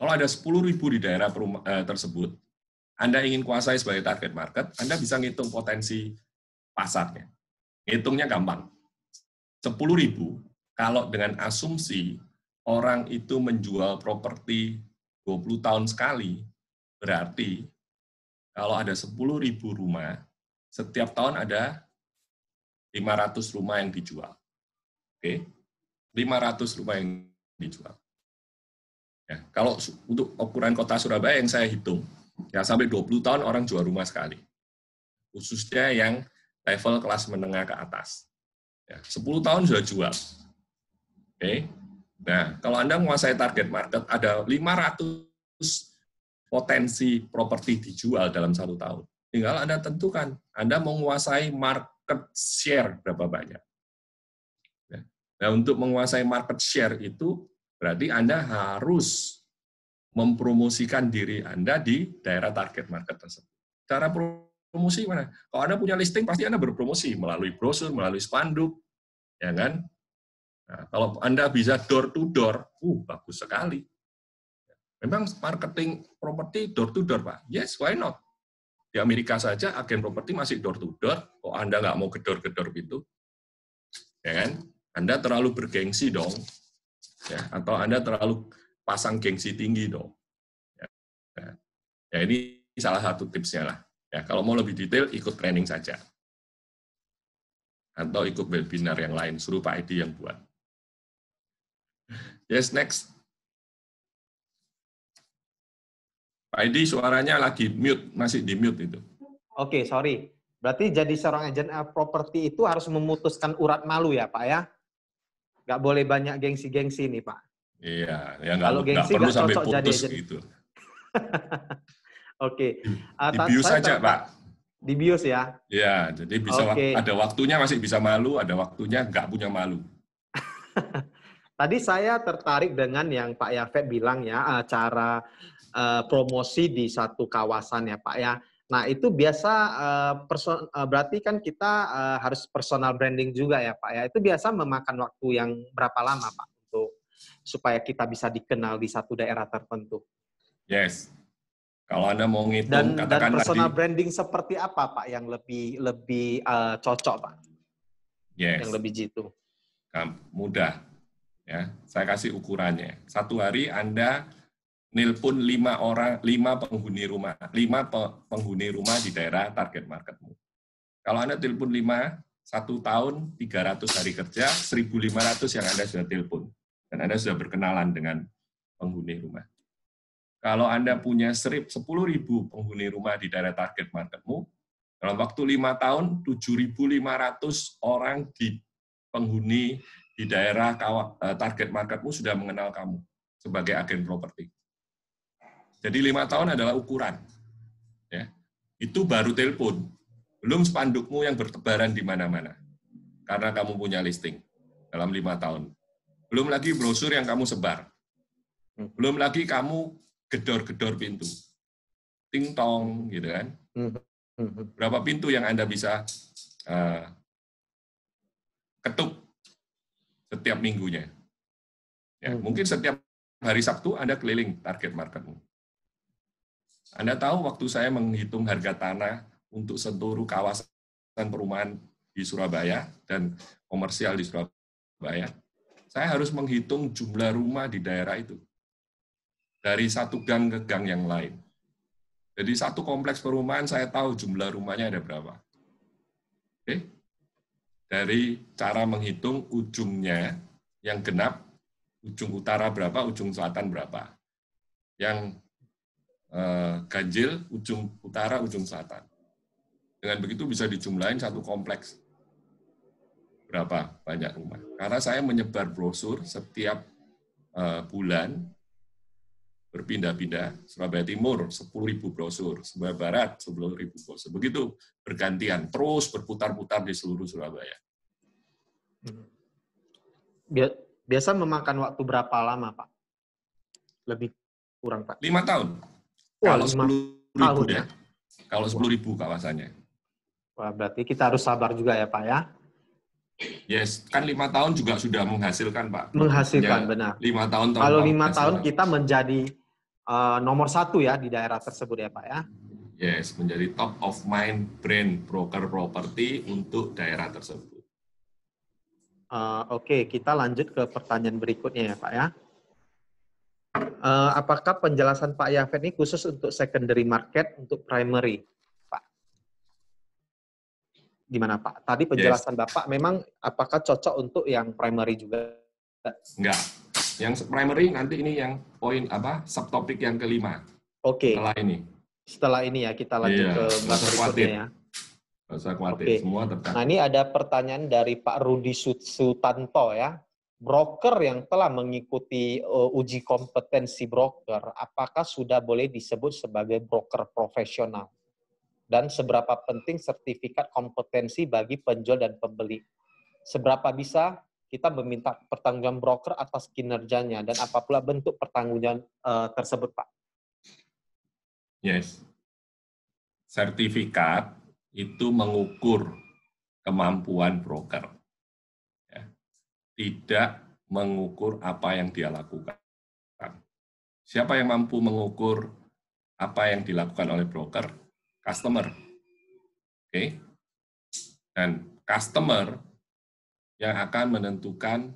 Kalau ada 10.000 di daerah tersebut, Anda ingin kuasai sebagai target market, Anda bisa ngitung potensi pasarnya. Ngitungnya gampang. 10.000, kalau dengan asumsi orang itu menjual properti 20 tahun sekali, berarti kalau ada 10.000 rumah, setiap tahun ada 500 rumah yang dijual. Oke? 500 rumah yang dijual. Ya, kalau untuk ukuran kota Surabaya yang saya hitung, ya sampai 20 tahun orang jual rumah sekali. Khususnya yang level kelas menengah ke atas. Ya, 10 tahun sudah jual. Oke. Nah, kalau Anda menguasai target market, ada 500 potensi properti dijual dalam 1 tahun. Tinggal Anda tentukan, Anda mau menguasai market share berapa banyak. Nah, untuk menguasai market share itu, berarti Anda harus mempromosikan diri Anda di daerah target market tersebut. Cara promosi mana? Kalau Anda punya listing, pasti Anda berpromosi melalui brosur, melalui spanduk, ya kan? Nah, kalau Anda bisa door to door, bagus sekali. Memang marketing properti door to door, Pak. Yes, why not? Di Amerika saja agen properti masih door to door. Kok Anda nggak mau gedor-gedor gitu? Ya kan? Anda terlalu bergengsi dong. Ya, atau Anda terlalu pasang gengsi tinggi dong. Ya, ini salah satu tipsnya lah. Ya, kalau mau lebih detail, ikut training saja. Atau ikut webinar yang lain, suruh Pak Edi yang buat. Yes, next. Pak Edi suaranya lagi mute, masih di mute itu. Oke, sorry. Berarti jadi seorang agen properti itu harus memutuskan urat malu ya, Pak ya? Nggak boleh banyak gengsi-gengsi nih, Pak. Iya, ya nggak perlu sampai putus jadi gitu. Oke. Di bios saja, Pak. Di bios ya? Ya, jadi bisa ada waktunya masih bisa malu, ada waktunya nggak punya malu. Tadi saya tertarik dengan yang Pak Yafet bilang ya, cara promosi di satu kawasan ya, Pak ya. Nah, itu biasa berarti kan kita harus personal branding juga ya, Pak ya. Itu biasa memakan waktu yang berapa lama, Pak, untuk supaya kita bisa dikenal di satu daerah tertentu? Yes. Kalau Anda mau ngitung, dan personal branding seperti apa, Pak, yang lebih cocok, Pak? Yes. Yang lebih jitu. Mudah. Ya, saya kasih ukurannya. 1 hari Anda nelpon 5 penghuni rumah di daerah target marketmu. Kalau Anda telepon 5, 1 tahun, 300 hari kerja, 1.500 yang Anda sudah telepon. Dan Anda sudah berkenalan dengan penghuni rumah. Kalau Anda punya 10.000 penghuni rumah di daerah target marketmu, dalam waktu 5 tahun, 7.500 orang penghuni di daerah target marketmu sudah mengenal kamu sebagai agen properti. Jadi 5 tahun adalah ukuran. Ya. Itu baru telepon. Belum spandukmu yang bertebaran di mana-mana. Karena kamu punya listing dalam 5 tahun. Belum lagi brosur yang kamu sebar. Belum lagi kamu gedor-gedor pintu. Ting-tong, gitu kan. Berapa pintu yang Anda bisa ketuk setiap minggunya. Ya, mungkin setiap hari Sabtu Anda keliling target marketmu. Anda tahu waktu saya menghitung harga tanah untuk seluruh kawasan perumahan di Surabaya dan komersial di Surabaya, saya harus menghitung jumlah rumah di daerah itu. Dari satu gang ke gang yang lain. Jadi satu kompleks perumahan saya tahu jumlah rumahnya ada berapa. Oke? Dari cara menghitung ujungnya yang genap, ujung utara berapa, ujung selatan berapa. Yang ganjil, ujung utara, ujung selatan. Dengan begitu bisa dijumlahin satu kompleks. Berapa banyak rumah. Karena saya menyebar brosur setiap bulan, berpindah-pindah. Surabaya Timur 10.000 brosur, Surabaya Barat 10.000 brosur. Begitu bergantian, terus berputar-putar di seluruh Surabaya. Biasa memakan waktu berapa lama, Pak? Lebih kurang, Pak? 5 tahun. Wah, Kalau 10.000 ya. Kalau 10.000 kawasannya. Wah, berarti kita harus sabar juga ya, Pak ya? Yes, kan 5 tahun juga sudah menghasilkan, Pak. Menghasilkan, Ya, benar. 5 tahun kalau 5 tahun kita menjadi nomor 1 ya di daerah tersebut ya, Pak ya? Yes, menjadi top of mind brand broker properti untuk daerah tersebut. Oke, kita lanjut ke pertanyaan berikutnya ya, Pak ya. Apakah penjelasan Pak Yafet ini khusus untuk secondary market, untuk primary, Pak? Gimana, Pak? Tadi penjelasan Bapak memang apakah cocok untuk yang primary juga? Enggak. Yang primary nanti ini yang poin subtopik yang kelima. Oke. Setelah ini ya kita lanjut ke bab berikutnya ya. Nggak usah khawatir, semua tercatat. Nah, ini ada pertanyaan dari Pak Rudi Sutanto ya. Broker yang telah mengikuti uji kompetensi broker, apakah sudah boleh disebut sebagai broker profesional? Dan seberapa penting sertifikat kompetensi bagi penjual dan pembeli? Seberapa bisa kita meminta pertanggungjawaban broker atas kinerjanya, dan apa pula bentuk pertanggungjawaban tersebut, Pak? Yes. Sertifikat itu mengukur kemampuan broker. Ya. Tidak mengukur apa yang dia lakukan. Siapa yang mampu mengukur apa yang dilakukan oleh broker? Customer. Oke. Dan customer yang akan menentukan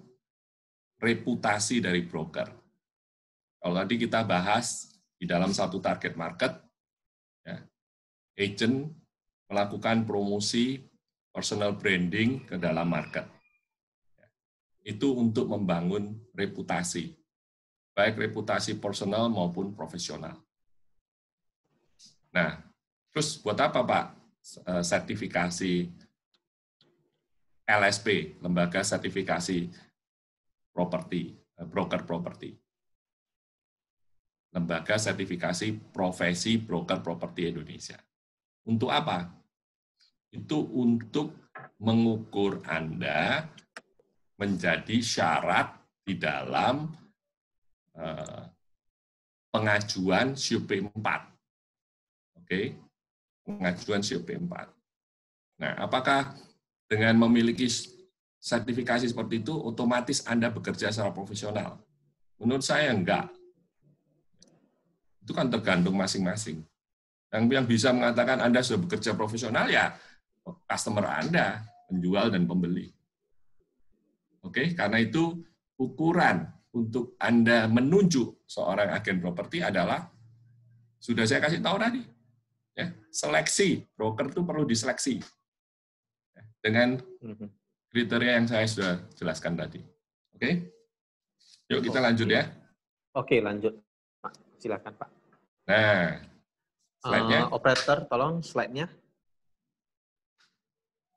reputasi dari broker. Kalau tadi kita bahas di dalam satu target market, ya, agent melakukan promosi personal branding ke dalam market. Itu untuk membangun reputasi, baik reputasi personal maupun profesional. Nah, terus buat apa Pak sertifikasi LSP, Lembaga Sertifikasi Properti, Broker Properti? Lembaga Sertifikasi Profesi Broker Properti Indonesia. Untuk apa? Itu untuk mengukur Anda menjadi syarat di dalam pengajuan COP4. Oke, pengajuan COP4. Nah, apakah dengan memiliki sertifikasi seperti itu, otomatis Anda bekerja secara profesional? Menurut saya enggak. Itu kan tergantung masing-masing. Yang bisa mengatakan Anda sudah bekerja profesional ya customer Anda, penjual dan pembeli. Oke, karena itu ukuran untuk Anda menunjuk seorang agen properti adalah, sudah saya kasih tahu tadi, ya, seleksi. Broker itu perlu diseleksi dengan kriteria yang saya sudah jelaskan tadi. Oke? Yuk kita lanjut ya. Oke, lanjut. Silakan Pak. Nah, slide-nya. Operator, tolong slide-nya.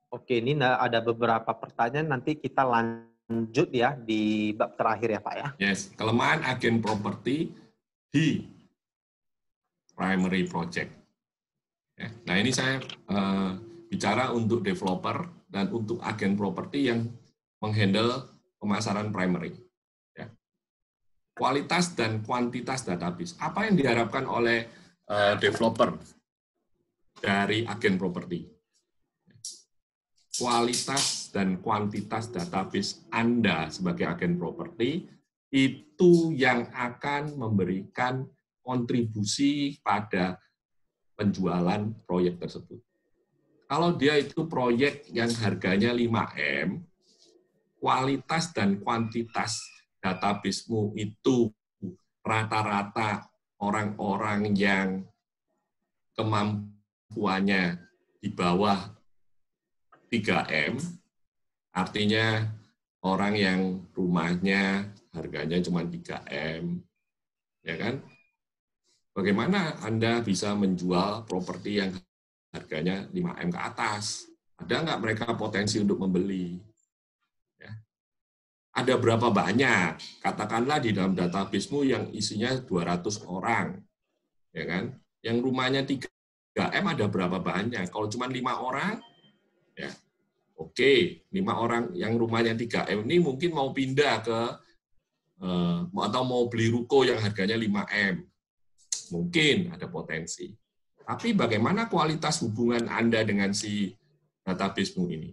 Oke, ini ada beberapa pertanyaan, nanti kita lanjut ya di bab terakhir ya Pak ya. Yes, kelemahan agen properti di primary project. Ya, nah ini saya bicara untuk developer dan untuk agen properti yang menghandle pemasaran primary. Ya. Kualitas dan kuantitas database. Apa yang diharapkan oleh developer dari agen properti? Kualitas dan kuantitas database Anda sebagai agen properti itu yang akan memberikan kontribusi pada penjualan proyek tersebut. Kalau dia itu proyek yang harganya 5M, kualitas dan kuantitas database-mu itu rata-rata orang-orang yang kemampuannya di bawah 3M, artinya orang yang rumahnya harganya cuma 3M, ya kan? Bagaimana Anda bisa menjual properti yang harganya 5M ke atas. Ada nggak mereka potensi untuk membeli? Ya. Ada berapa banyak? Katakanlah di dalam database-mu yang isinya 200 orang, ya kan? Yang rumahnya 3M ada berapa banyak? Kalau cuma 5 orang, ya oke, 5 orang yang rumahnya 3M ini mungkin mau pindah ke atau mau beli ruko yang harganya 5M. Mungkin ada potensi. Tapi bagaimana kualitas hubungan Anda dengan si database-mu ini?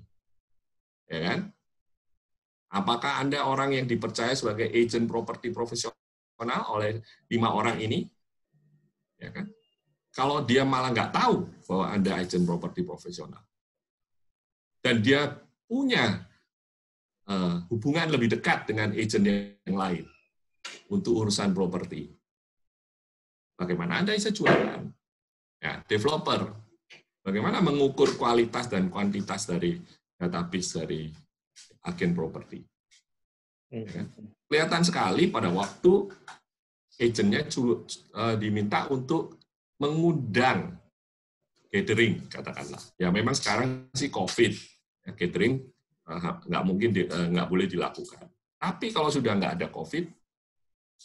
Ya kan? Apakah Anda orang yang dipercaya sebagai agent properti profesional oleh 5 orang ini? Ya kan? Kalau dia malah nggak tahu bahwa Anda agent properti profesional, dan dia punya hubungan lebih dekat dengan agent yang lain untuk urusan properti, bagaimana Anda bisa jualan? Ya, developer, bagaimana mengukur kualitas dan kuantitas dari database dari agen properti? Ya, kelihatan sekali pada waktu agennya diminta untuk mengundang gathering, katakanlah. Ya memang sekarang sih COVID, ya, gathering nggak mungkin nggak boleh dilakukan. Tapi kalau sudah nggak ada COVID,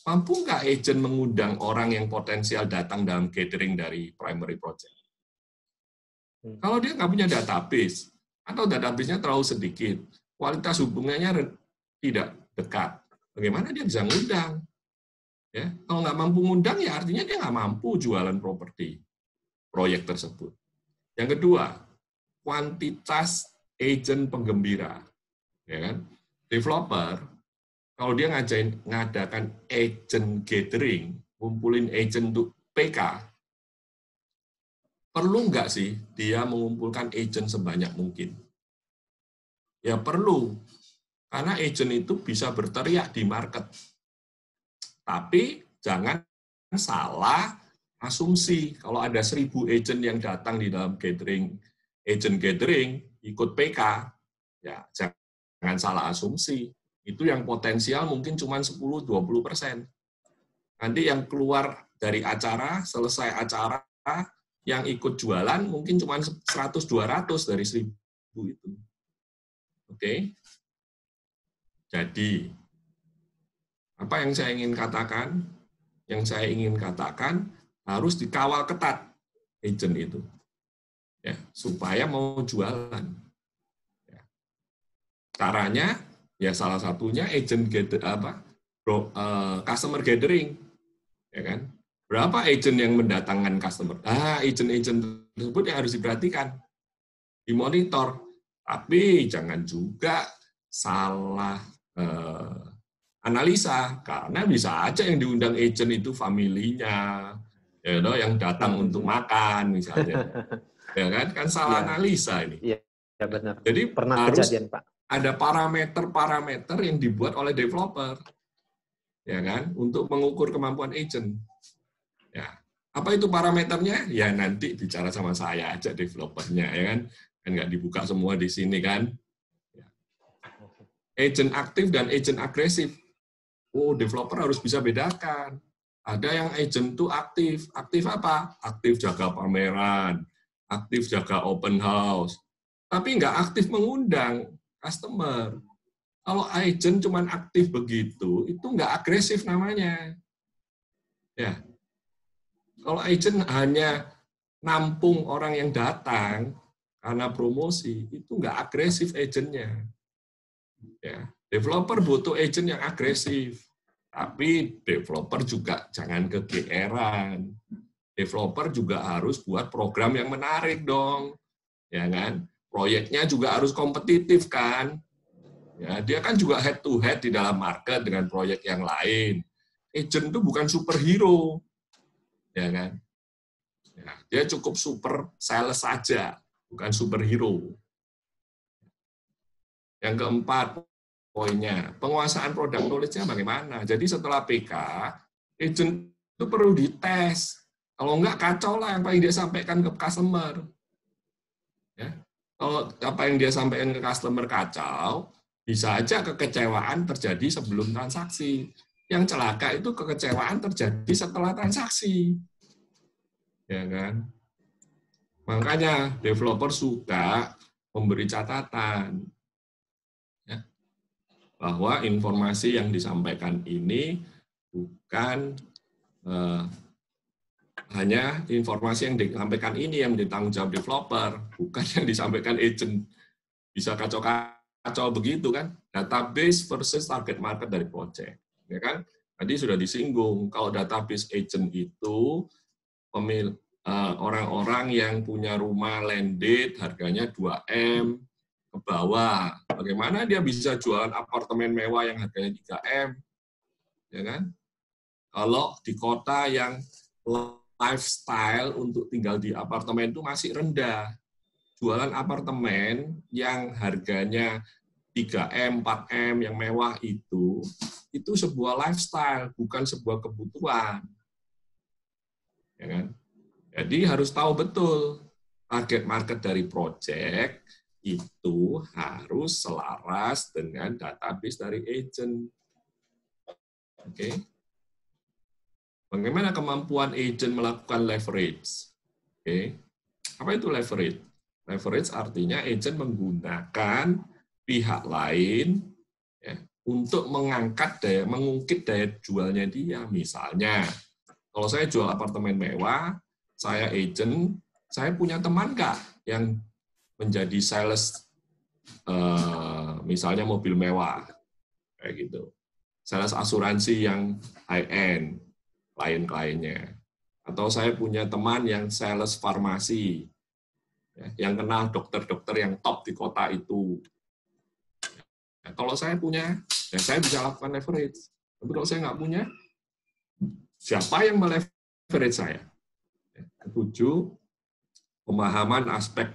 mampu nggak agent mengundang orang yang potensial datang dalam gathering dari primary project? Kalau dia nggak punya database, atau database-nya terlalu sedikit, kualitas hubungannya tidak dekat, bagaimana dia bisa ngundang? Ya, kalau nggak mampu ngundang, ya artinya dia nggak mampu jualan properti proyek tersebut. Yang kedua, kuantitas agent penggembira. Ya kan? Developer, kalau dia ngadakan agent gathering, ngumpulin agent untuk PK, perlu nggak sih dia mengumpulkan agent sebanyak mungkin? Ya perlu, karena agent itu bisa berteriak di market. Tapi jangan salah asumsi. Kalau ada 1.000 agent yang datang di dalam agent gathering, ikut PK, ya jangan salah asumsi. Itu yang potensial mungkin cuma 10-20%. Nanti yang keluar dari acara, selesai acara, yang ikut jualan mungkin cuma 100-200 dari 1.000 itu. Oke? Jadi, apa yang saya ingin katakan? Yang saya ingin katakan harus dikawal ketat agent itu, ya, supaya mau jualan. Ya. Caranya, ya salah satunya agent customer gathering, ya kan? Berapa agent yang mendatangkan customer? Agent-agent tersebut yang harus diperhatikan, dimonitor. Tapi jangan juga salah analisa, karena bisa aja yang diundang agent itu familinya, ya, yang datang untuk makan misalnya, ya kan salah analisa ini. Iya, ya benar. Jadi Pernah harus kejadian, Pak. ada parameter-parameter yang dibuat oleh developer, ya kan, untuk mengukur kemampuan agent. Ya, apa itu parameternya? Ya nanti bicara sama saya aja developernya, ya kan nggak dibuka semua di sini kan. Agent aktif dan agent agresif. Oh, developer harus bisa bedakan. Ada yang agent itu aktif. Aktif apa? Aktif jaga pameran, aktif jaga open house. Tapi nggak aktif mengundang customer. Kalau agent cuma aktif begitu, itu nggak agresif namanya. Ya. Kalau agent hanya nampung orang yang datang karena promosi, itu nggak agresif agentnya. Ya. Developer butuh agent yang agresif, tapi developer juga jangan kegeeran. Developer juga harus buat program yang menarik dong, ya kan? Proyeknya juga harus kompetitif kan? Ya, dia kan juga head to head di dalam market dengan proyek yang lain. Agent itu bukan superhero, ya kan? Ya, dia cukup super sales saja, bukan superhero. Yang keempat, poinnya, penguasaan produk knowledge-nya bagaimana? Jadi setelah PK, agent itu perlu dites. Kalau enggak, kacau lah apa yang dia sampaikan ke customer. Ya. Kalau apa yang dia sampaikan ke customer kacau, bisa aja kekecewaan terjadi sebelum transaksi. Yang celaka itu kekecewaan terjadi setelah transaksi. Ya kan? Makanya developer suka memberi catatan ya, bahwa informasi yang disampaikan ini bukan hanya informasi yang disampaikan ini yang menjadi tanggung jawab developer, bukan yang disampaikan agent. Bisa kacau-kacau begitu kan? Database versus target market dari project, ya kan? Tadi sudah disinggung, kalau database agent itu orang-orang yang punya rumah landed harganya 2M ke bawah. Bagaimana dia bisa jualan apartemen mewah yang harganya 3M? Ya kan? Kalau di kota yang lifestyle untuk tinggal di apartemen itu masih rendah. Jualan apartemen yang harganya 3M, 4M, yang mewah itu sebuah lifestyle, bukan sebuah kebutuhan. Ya kan? Jadi harus tahu betul target market dari project itu harus selaras dengan database dari agent. Oke. Bagaimana kemampuan agent melakukan leverage? Oke. Apa itu leverage? Leverage artinya agent menggunakan pihak lain ya, untuk mengungkit daya jualnya dia. Misalnya, kalau saya jual apartemen mewah, saya agent, saya punya teman nggak yang menjadi sales, misalnya mobil mewah, kayak gitu. Sales asuransi yang high-end, klien-kliennya. Atau saya punya teman yang sales farmasi, yang kenal dokter-dokter yang top di kota itu. Nah, kalau saya punya, ya saya bisa lakukan leverage. Tapi kalau saya nggak punya, siapa yang meleverage saya? Ketujuh, pemahaman aspek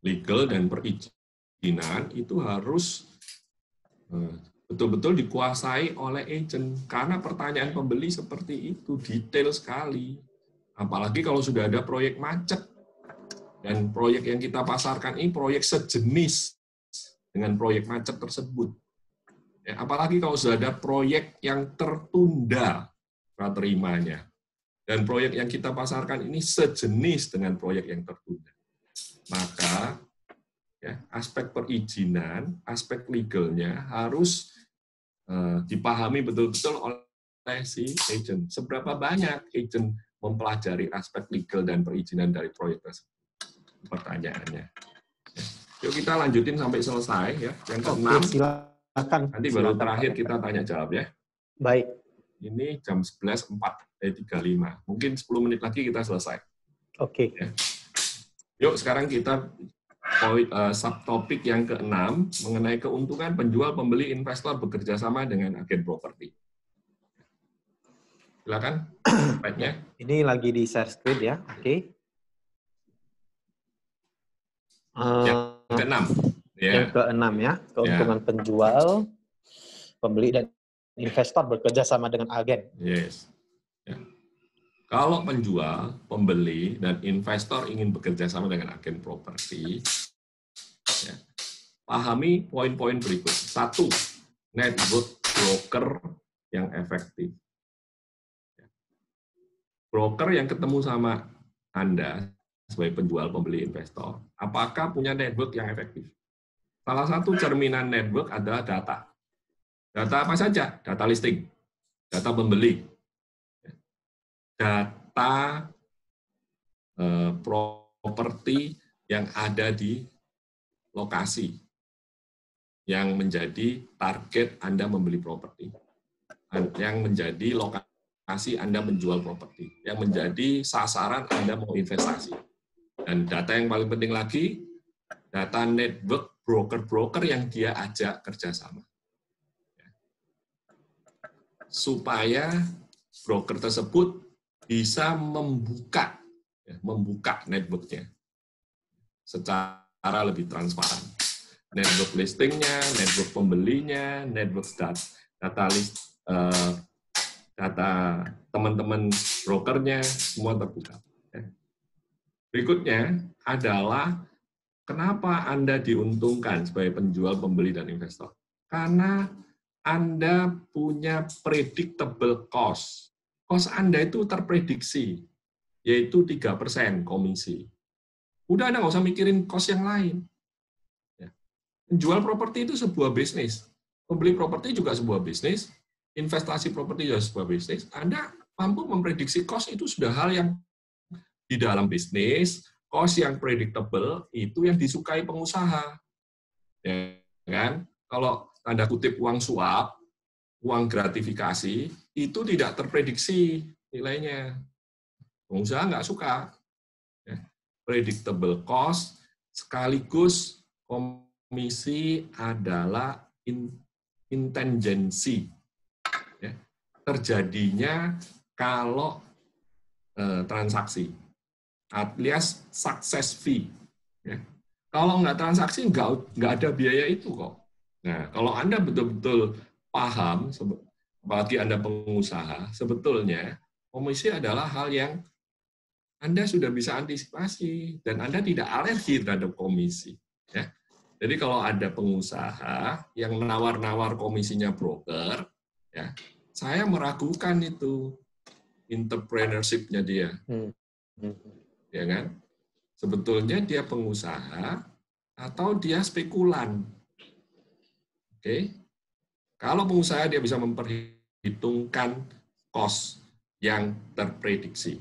legal dan perizinan itu harus betul-betul dikuasai oleh agent. Karena pertanyaan pembeli seperti itu, detail sekali. Apalagi kalau sudah ada proyek macet. Dan proyek yang kita pasarkan ini proyek sejenis dengan proyek macet tersebut. Ya, apalagi kalau sudah ada proyek yang tertunda terimanya. Dan proyek yang kita pasarkan ini sejenis dengan proyek yang tertunda. Maka ya, aspek perizinan, aspek legalnya harus dipahami betul-betul oleh si agent. Seberapa banyak agent mempelajari aspek legal dan perizinan dari proyek tersebut? Pertanyaannya. Yuk kita lanjutin sampai selesai ya. Yang ke-6. Silakan. Nanti baru terakhir kita tanya jawab ya. Baik. Ini jam 11.35. Mungkin 10 menit lagi kita selesai. Oke. Ya. Yuk sekarang kita subtopik yang ke-6 mengenai keuntungan penjual, pembeli, investor bekerja sama dengan agen properti. Silakan. Slide-nya. Ini lagi di share screen ya. Oke. Yang ke-6. Yeah. Yang ke-6 ya, keuntungan penjual, pembeli, dan investor bekerja sama dengan agen. Yes. Ya. Kalau penjual, pembeli, dan investor ingin bekerja sama dengan agen properti, ya, pahami poin-poin berikut. 1. Network broker yang efektif. Broker yang ketemu sama Anda sebagai penjual, pembeli, investor, apakah punya network yang efektif? Salah satu cerminan network adalah data. Data apa saja? Data listing, data pembeli, data properti yang ada di lokasi yang menjadi target Anda membeli properti, yang menjadi lokasi Anda menjual properti, yang menjadi sasaran Anda mau investasi. Dan data yang paling penting lagi, data network broker-broker yang dia ajak kerjasama. Supaya broker tersebut bisa membuka network-nya secara lebih transparan. Network listingnya, network pembelinya, network data teman-teman brokernya, semua terbuka. Berikutnya adalah kenapa Anda diuntungkan sebagai penjual, pembeli, dan investor. Karena Anda punya predictable cost. Cost Anda itu terprediksi, yaitu 3% komisi. Udah Anda nggak usah mikirin cost yang lain. Ya. Menjual properti itu sebuah bisnis. Membeli properti juga sebuah bisnis. Investasi properti juga sebuah bisnis. Anda mampu memprediksi cost itu sudah hal yang di dalam bisnis, cost yang predictable itu yang disukai pengusaha. Ya kan? Kalau tanda kutip uang suap, uang gratifikasi, itu tidak terprediksi nilainya. Pengusaha nggak suka. Predictable cost, sekaligus komisi adalah intanggency. Ya, terjadinya kalau transaksi, alias success fee. Ya. Kalau nggak transaksi, nggak ada biaya itu kok. Nah, kalau Anda betul-betul paham, apalagi Anda pengusaha, sebetulnya komisi adalah hal yang Anda sudah bisa antisipasi dan Anda tidak alergi terhadap komisi. Ya. Jadi kalau ada pengusaha yang menawar-nawar komisinya broker, ya, saya meragukan itu entrepreneurship-nya dia. Ya kan? Sebetulnya dia pengusaha atau dia spekulan. Oke. Kalau pengusaha dia bisa memperhitungkan cost yang terprediksi.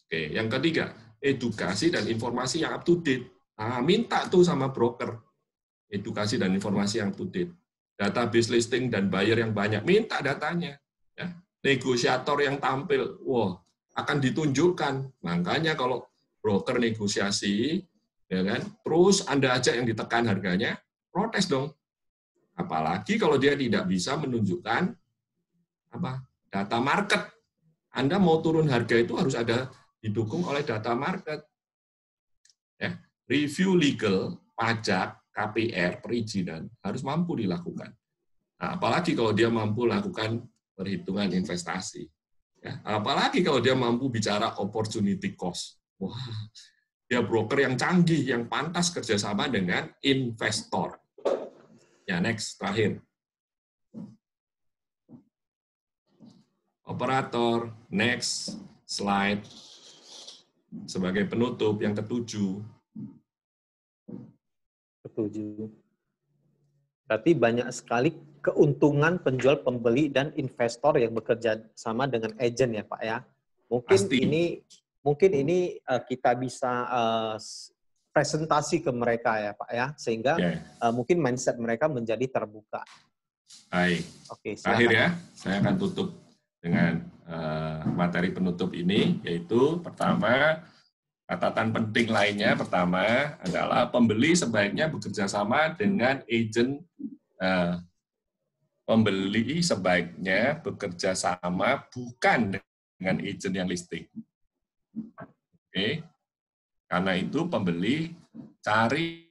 Oke, yang ketiga, edukasi dan informasi yang up to date. Nah, minta tuh sama broker, edukasi dan informasi yang up to date. Database listing dan buyer yang banyak, minta datanya. Ya. Negosiator yang tampil, wah, akan ditunjukkan. Makanya kalau broker negosiasi, ya kan, terus Anda ajak yang ditekan harganya, protes dong. Apalagi kalau dia tidak bisa menunjukkan data market. Anda mau turun harga itu harus ada didukung oleh data market. Ya, review legal, pajak, KPR, perizinan harus mampu dilakukan. Nah, apalagi kalau dia mampu lakukan perhitungan investasi. Ya, apalagi kalau dia mampu bicara opportunity cost. Wah, dia broker yang canggih, yang pantas kerjasama dengan investor. Ya, next, terakhir. Operator, next slide. Sebagai penutup yang ketujuh. Berarti banyak sekali keuntungan penjual, pembeli, dan investor yang bekerja sama dengan agen ya Pak ya. Mungkin ini kita bisa presentasi ke mereka ya Pak ya, sehingga mungkin mindset mereka menjadi terbuka. Baik. Oke, terakhir ya, saya akan tutup dengan materi penutup ini, yaitu pertama, catatan penting lainnya pertama adalah pembeli sebaiknya bekerja sama dengan agen. Pembeli sebaiknya bekerja sama bukan dengan agen yang listing. Oke. Karena itu pembeli cari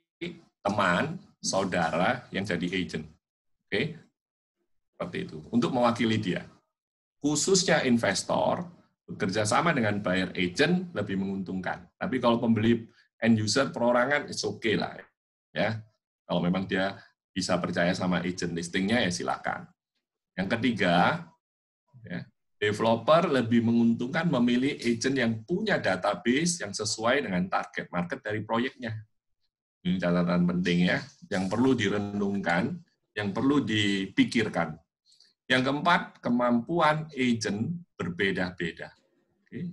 teman, saudara yang jadi agen. Oke. Seperti itu. Untuk mewakili dia. Khususnya investor, bekerja sama dengan buyer agent lebih menguntungkan. Tapi kalau pembeli end user perorangan, it's okay lah. Ya. Kalau memang dia bisa percaya sama agent listingnya, ya silakan. Yang ketiga, ya, developer lebih menguntungkan memilih agent yang punya database yang sesuai dengan target market dari proyeknya. Ini catatan penting ya, yang perlu direnungkan, yang perlu dipikirkan. Yang keempat, kemampuan agent berbeda-beda. Oke.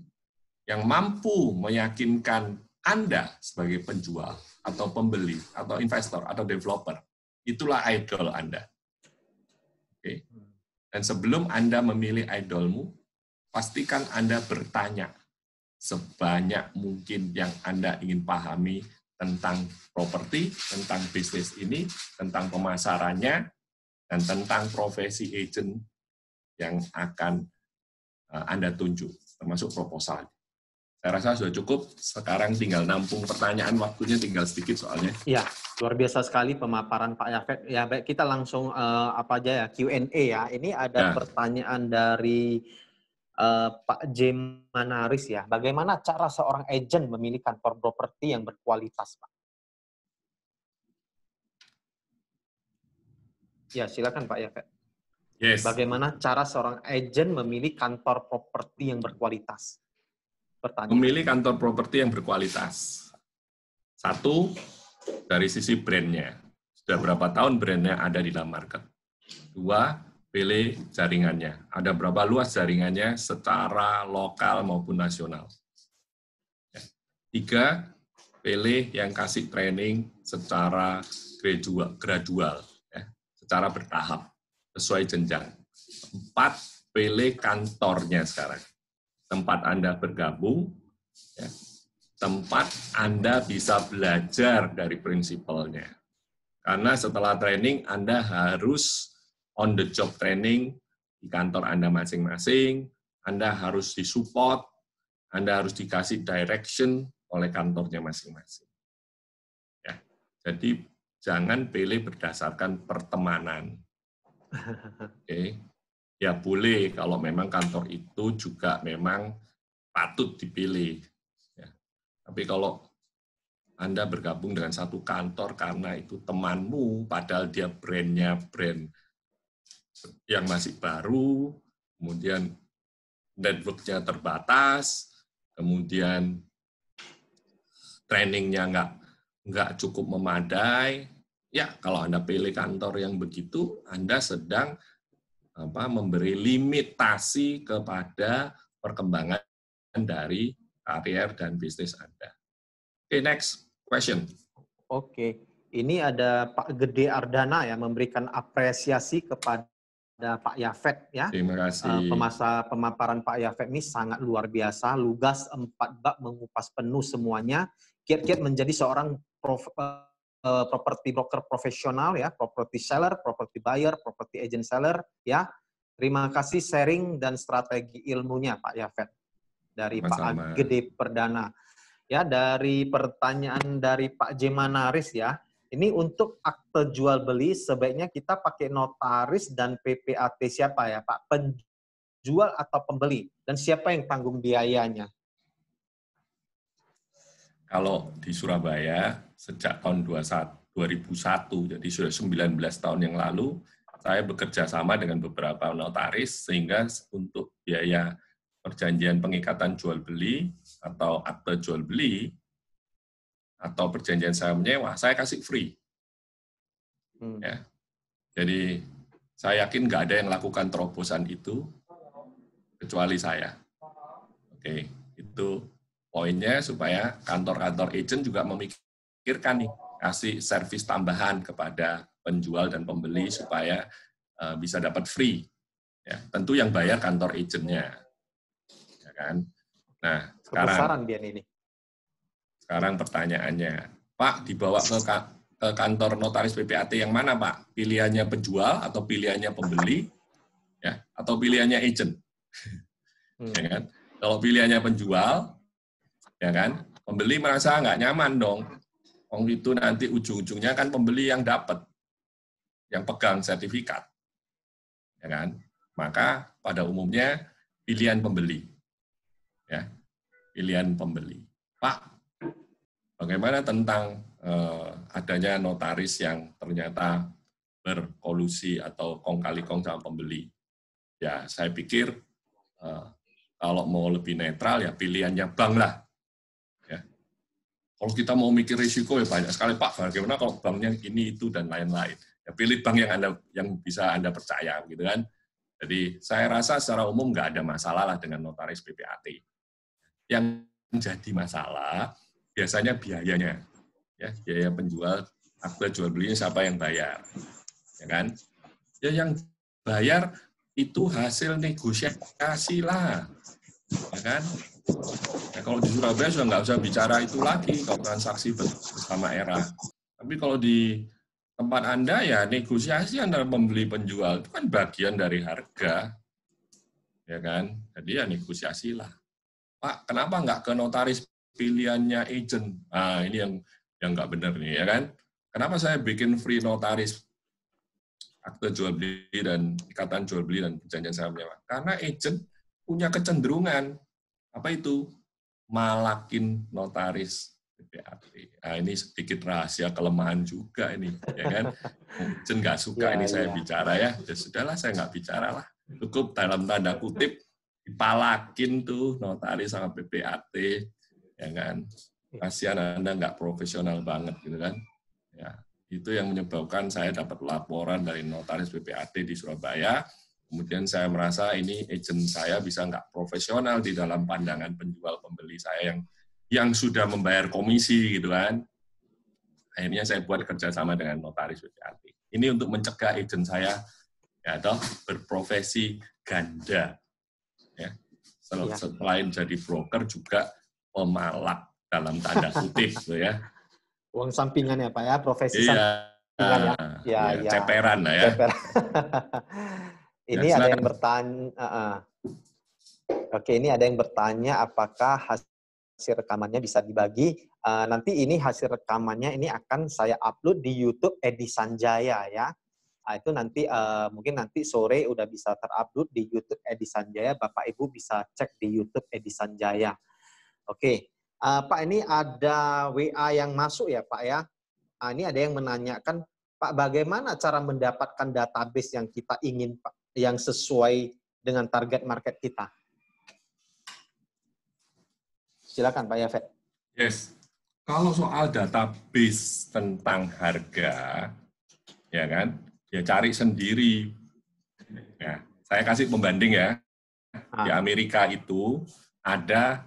Yang mampu meyakinkan Anda sebagai penjual, atau pembeli, atau investor, atau developer, itulah idol Anda. Oke. Dan sebelum Anda memilih idolmu, pastikan Anda bertanya sebanyak mungkin yang Anda ingin pahami tentang properti, tentang bisnis ini, tentang pemasarannya, dan tentang profesi agent yang akan Anda tunjuk, termasuk proposal. Saya rasa sudah cukup, sekarang tinggal nampung pertanyaan, waktunya tinggal sedikit soalnya. Iya, luar biasa sekali pemaparan Pak Yafet. Ya, baik, kita langsung apa aja ya, Q&A ya. Ini ada pertanyaan dari Pak J. Manaris ya. Bagaimana cara seorang agent memilih kantor properti yang berkualitas, Pak? Ya, silakan Pak Yafet. Yes. Bagaimana cara seorang agent memilih kantor properti yang berkualitas? Pertanyaan. Memilih kantor properti yang berkualitas. Satu, dari sisi brand-nya. Sudah berapa tahun brand-nya ada di dalam market. Dua, pilih jaringannya. Ada berapa luas jaringannya secara lokal maupun nasional. Tiga, pilih yang kasih training secara gradual ya, secara bertahap, sesuai jenjang. 4, pilih kantornya sekarang. Tempat Anda bergabung, ya, tempat Anda bisa belajar dari prinsipalnya. Karena setelah training, Anda harus on the job training di kantor Anda masing-masing, Anda harus disupport, Anda harus dikasih direction oleh kantornya masing-masing. Ya, jadi jangan pilih berdasarkan pertemanan. Oke. Ya boleh kalau memang kantor itu juga memang patut dipilih. Ya. Tapi kalau Anda bergabung dengan satu kantor karena itu temanmu, padahal dia brand-nya brand yang masih baru, kemudian network-nya terbatas, kemudian trainingnya nggak cukup memadai, ya kalau Anda pilih kantor yang begitu, Anda sedang memberi limitasi kepada perkembangan dari karier dan bisnis Anda. Oke, next question. Oke, ini ada Pak Gede Ardana yang memberikan apresiasi kepada Pak Yafet ya. Terima kasih. Pemaparan Pak Yafet ini sangat luar biasa, lugas, 4 bab mengupas penuh semuanya. Kiat-kiat menjadi seorang property broker profesional ya, property seller, property buyer, property agent seller ya. Terima kasih sharing dan strategi ilmunya Pak Yafet dari Sama-sama. Pak Gede Perdana. Ya, dari pertanyaan dari Pak Jemanaris ya. Ini untuk akte jual beli sebaiknya kita pakai notaris dan PPAT siapa ya Pak? Penjual atau pembeli? Dan siapa yang tanggung biayanya? Kalau di Surabaya, sejak tahun 2001, jadi sudah 19 tahun yang lalu, saya bekerja sama dengan beberapa notaris, sehingga untuk biaya perjanjian pengikatan jual beli, atau akte jual beli, atau perjanjian sewa menyewa, saya kasih free. Ya. Jadi, saya yakin nggak ada yang lakukan terobosan itu, kecuali saya. Oke, itu poinnya supaya kantor-kantor agent juga memikirkan nih, kasih servis tambahan kepada penjual dan pembeli supaya bisa dapat free. Ya, tentu yang bayar kantor agentnya, ya kan? Nah, sekarang pertanyaannya, Pak dibawa ke kantor notaris PPAT yang mana Pak? Pilihannya penjual atau pilihannya pembeli, ya, atau pilihannya agent? Ya kan? Kalau pilihannya penjual, ya kan, pembeli merasa nggak nyaman dong. Itu nanti ujung-ujungnya kan pembeli yang dapat, yang pegang sertifikat, ya kan. Maka pada umumnya pilihan pembeli, ya, pilihan pembeli. Pak, bagaimana tentang adanya notaris yang ternyata berkolusi atau kong kali kong sama pembeli? Ya, saya pikir kalau mau lebih netral ya pilihannya bank lah. Kalau kita mau mikir risiko ya banyak sekali Pak. Bagaimana kalau banknya ini itu dan lain-lain? Ya pilih bank yang bisa Anda percaya, gitu kan? Jadi saya rasa secara umum nggak ada masalah lah dengan notaris PPAT. Yang menjadi masalah biasanya biayanya, ya biaya penjual akte jual belinya siapa yang bayar, ya kan? Ya yang bayar itu hasil negosiasi lah, ya kan? Ya, kalau di Surabaya sudah nggak usah bicara itu lagi kalau transaksi bersama era. Tapi kalau di tempat Anda ya negosiasi antara pembeli penjual itu kan bagian dari harga, ya kan? Jadi ya negosiasilah. Pak, kenapa nggak ke notaris pilihannya agent? Ah ini yang nggak benar nih, ya kan? Kenapa saya bikin free notaris akte jual beli dan ikatan jual beli dan perjanjian sewa menyewa? Karena agent punya kecenderungan apa itu? Malakin notaris PPAT. Nah, ini sedikit rahasia kelemahan juga ini, ya kan? Agent nggak suka ini saya bicara ya. Ya sudahlah, saya nggak bicara lah. Cukup dalam tanda kutip dipalakin tuh notaris sama PPAT, ya kan? kasihan Anda nggak profesional banget gitu kan. Ya, itu yang menyebabkan saya dapat laporan dari notaris BPAT di Surabaya. Kemudian saya merasa ini agent saya bisa nggak profesional di dalam pandangan penjual pembeli saya yang sudah membayar komisi gitu kan. Akhirnya saya buat kerjasama dengan notaris BPAT. Ini untuk mencegah agent saya ya toh berprofesi ganda. Ya. Selain jadi broker juga pemalak dalam tanda kutip gitu ya. Uang sampingan ya Pak ya, profesi sampingan ya. Ya. Ceperan lah ya. Ceperan. Ini ya, ada yang bertanya, Oke, ini ada yang bertanya apakah hasil rekamannya bisa dibagi. Nanti ini hasil rekamannya ini akan saya upload di YouTube Edi Sanjaya ya. Itu nanti mungkin nanti sore udah bisa terupload di YouTube Edi Sanjaya. Bapak Ibu bisa cek di YouTube Edi Sanjaya. Oke, Pak ini ada WA yang masuk ya Pak ya. Ini ada yang menanyakan, Pak bagaimana cara mendapatkan database yang kita ingin Pak, yang sesuai dengan target market kita? Silakan Pak Yafet. Yes, kalau soal database tentang harga, ya kan, ya cari sendiri. Ya, saya kasih pembanding ya. Di Amerika itu ada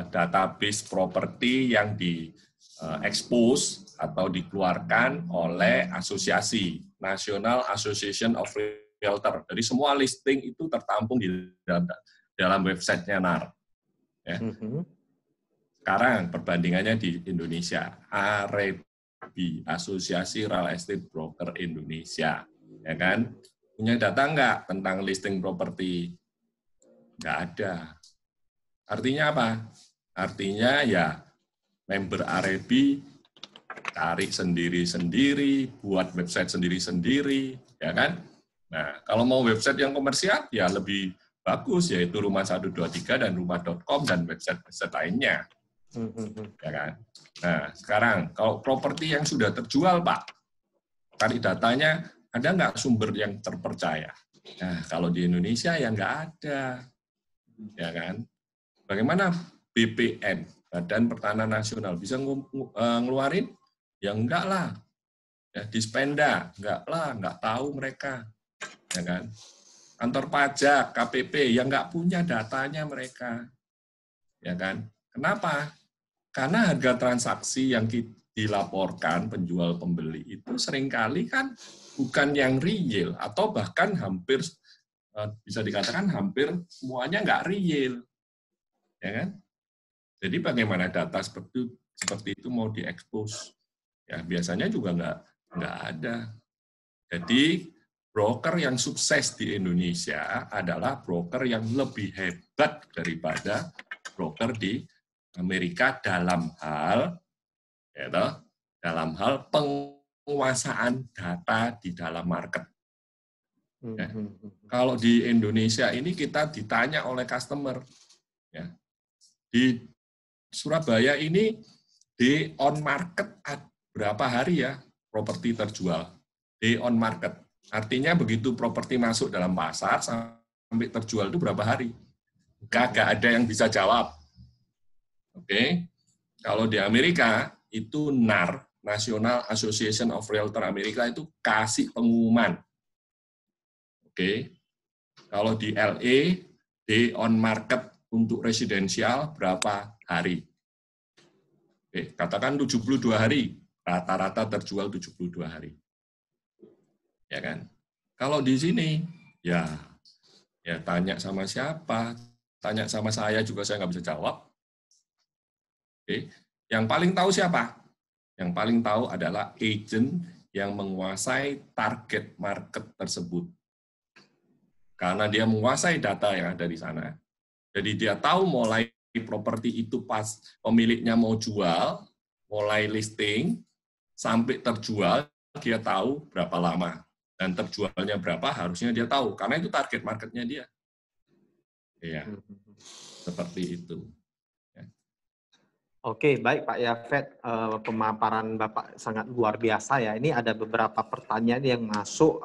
database properti yang di-expose atau dikeluarkan oleh asosiasi National Association of Realtor. Jadi semua listing itu tertampung di dalam website-nya NAR. Ya. Sekarang perbandingannya di Indonesia, AREBI, Asosiasi Real Estate Broker Indonesia, ya kan? Punya data nggak tentang listing properti? Nggak ada. Artinya apa? Artinya ya member AREBI cari sendiri-sendiri, buat website sendiri-sendiri, ya kan? Nah, kalau mau website yang komersial, ya lebih bagus, yaitu rumah123 dan rumah.com dan website-website lainnya. Ya kan? Nah, sekarang kalau properti yang sudah terjual, Pak, cari datanya, ada nggak sumber yang terpercaya? Nah, kalau di Indonesia ya nggak ada. Ya kan? Bagaimana BPN, Badan Pertanahan Nasional, bisa ngeluarin? Ya enggak lah. Ya, Dispenda, enggak lah, enggak tahu mereka. Ya kan? Kantor pajak, KPP, yang enggak punya datanya mereka. Ya kan? Kenapa? Karena harga transaksi yang dilaporkan penjual pembeli itu seringkali kan bukan yang real, atau bahkan hampir, bisa dikatakan hampir semuanya enggak real. Ya kan? Jadi bagaimana data seperti itu mau diekspos? Ya biasanya juga nggak ada. Jadi broker yang sukses di Indonesia adalah broker yang lebih hebat daripada broker di Amerika dalam hal penguasaan data di dalam market. Ya. Kalau di Indonesia ini kita ditanya oleh customer, ya, di Surabaya ini day on market berapa hari ya properti terjual? Day on market. Artinya begitu properti masuk dalam pasar sampai terjual itu berapa hari? Kagak ada yang bisa jawab. Oke. Kalau di Amerika itu NAR, National Association of Realtor Amerika itu kasih pengumuman. Oke. Kalau di LA day on market untuk residensial berapa hari? Oke, katakan 72 hari. Rata-rata terjual 72 hari. Ya kan? Kalau di sini, ya tanya sama siapa? Tanya sama saya juga saya nggak bisa jawab. Oke. Yang paling tahu siapa? Yang paling tahu adalah agent yang menguasai target market tersebut. Karena dia menguasai data yang ada di sana. Jadi dia tahu mulai properti itu pas pemiliknya mau jual, mulai listing, sampai terjual, dia tahu berapa lama. Dan terjualnya berapa, harusnya dia tahu. Karena itu target marketnya dia. Ya, seperti itu. Ya. Oke, baik Pak Yafet. Pemaparan Bapak sangat luar biasa ya. Ini ada beberapa pertanyaan yang masuk.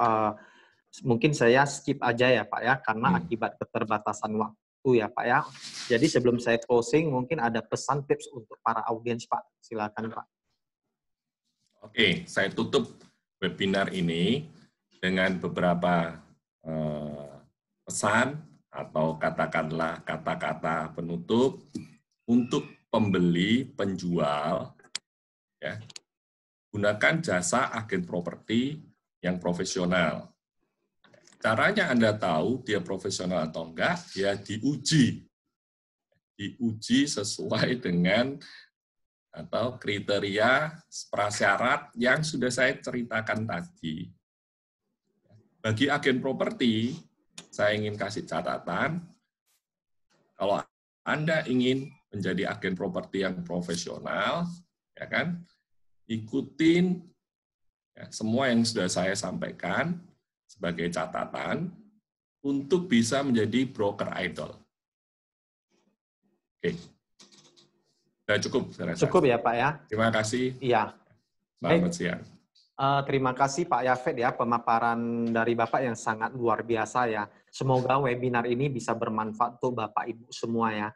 Mungkin saya skip aja ya Pak ya, karena akibat keterbatasan waktu. ya Pak ya. Jadi sebelum saya closing, mungkin ada pesan tips untuk para audiens Pak. Silakan Pak. Oke, saya tutup webinar ini dengan beberapa pesan atau katakanlah kata-kata penutup untuk pembeli, penjual, ya, gunakan jasa agen properti yang profesional. Caranya Anda tahu dia profesional atau enggak, ya diuji sesuai dengan atau kriteria prasyarat yang sudah saya ceritakan tadi. Bagi agen properti, saya ingin kasih catatan, kalau Anda ingin menjadi agen properti yang profesional, ya kan, ikutin ya, semua yang sudah saya sampaikan sebagai catatan untuk bisa menjadi broker idol. Oke. Sudah cukup, saya rasa. Cukup ya Pak ya. Terima kasih. Iya. Selamat siang. Terima kasih Pak Yafet ya, pemaparan dari Bapak yang sangat luar biasa ya. Semoga webinar ini bisa bermanfaat untuk Bapak Ibu semua ya.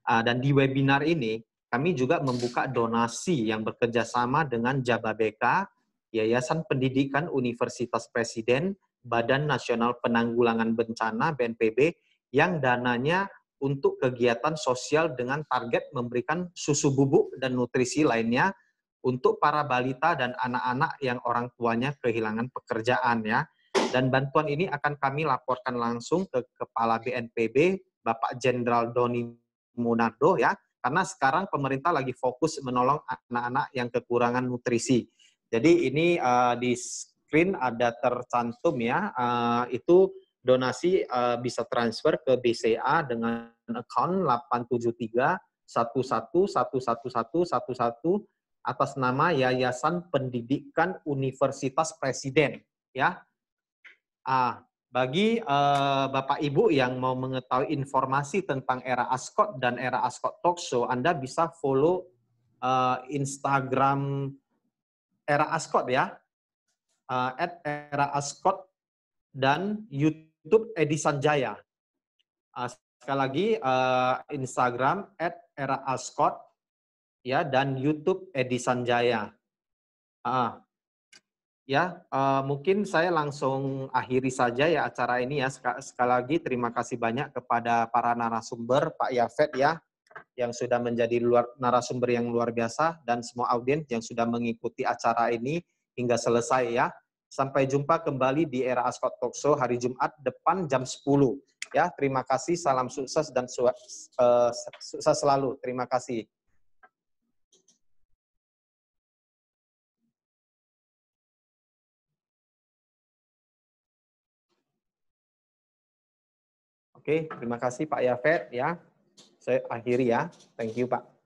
Dan di webinar ini kami juga membuka donasi yang bekerja sama dengan Jababeka, Yayasan Pendidikan Universitas Presiden, Badan Nasional Penanggulangan Bencana (BNPB) yang dananya untuk kegiatan sosial dengan target memberikan susu bubuk dan nutrisi lainnya untuk para balita dan anak-anak yang orang tuanya kehilangan pekerjaan ya. Dan bantuan ini akan kami laporkan langsung ke Kepala BNPB, Bapak Jenderal Doni Munardo ya, karena sekarang pemerintah lagi fokus menolong anak-anak yang kekurangan nutrisi. Jadi ini di screen ada tercantum ya, itu donasi bisa transfer ke BCA dengan account 873 11111111 atas nama Yayasan Pendidikan Universitas Presiden ya. Bagi Bapak Ibu yang mau mengetahui informasi tentang Era Ascot dan Era Ascot Talk Show, Anda bisa follow Instagram Era Ascot ya, @era_ascot dan YouTube Edi Sanjaya. Sekali lagi Instagram @era_ascot ya, dan YouTube Edi Sanjaya. Mungkin saya langsung akhiri saja ya acara ini ya. Sekali lagi terima kasih banyak kepada para narasumber, Pak Yafet ya, yang sudah menjadi narasumber yang luar biasa, dan semua audiens yang sudah mengikuti acara ini hingga selesai ya. Sampai jumpa kembali di Era Ascot Talk Show hari Jumat depan jam 10. Ya, terima kasih, salam sukses dan sukses selalu. Terima kasih. Oke, terima kasih Pak Yafet ya. Saya akhiri ya. Thank you Pak.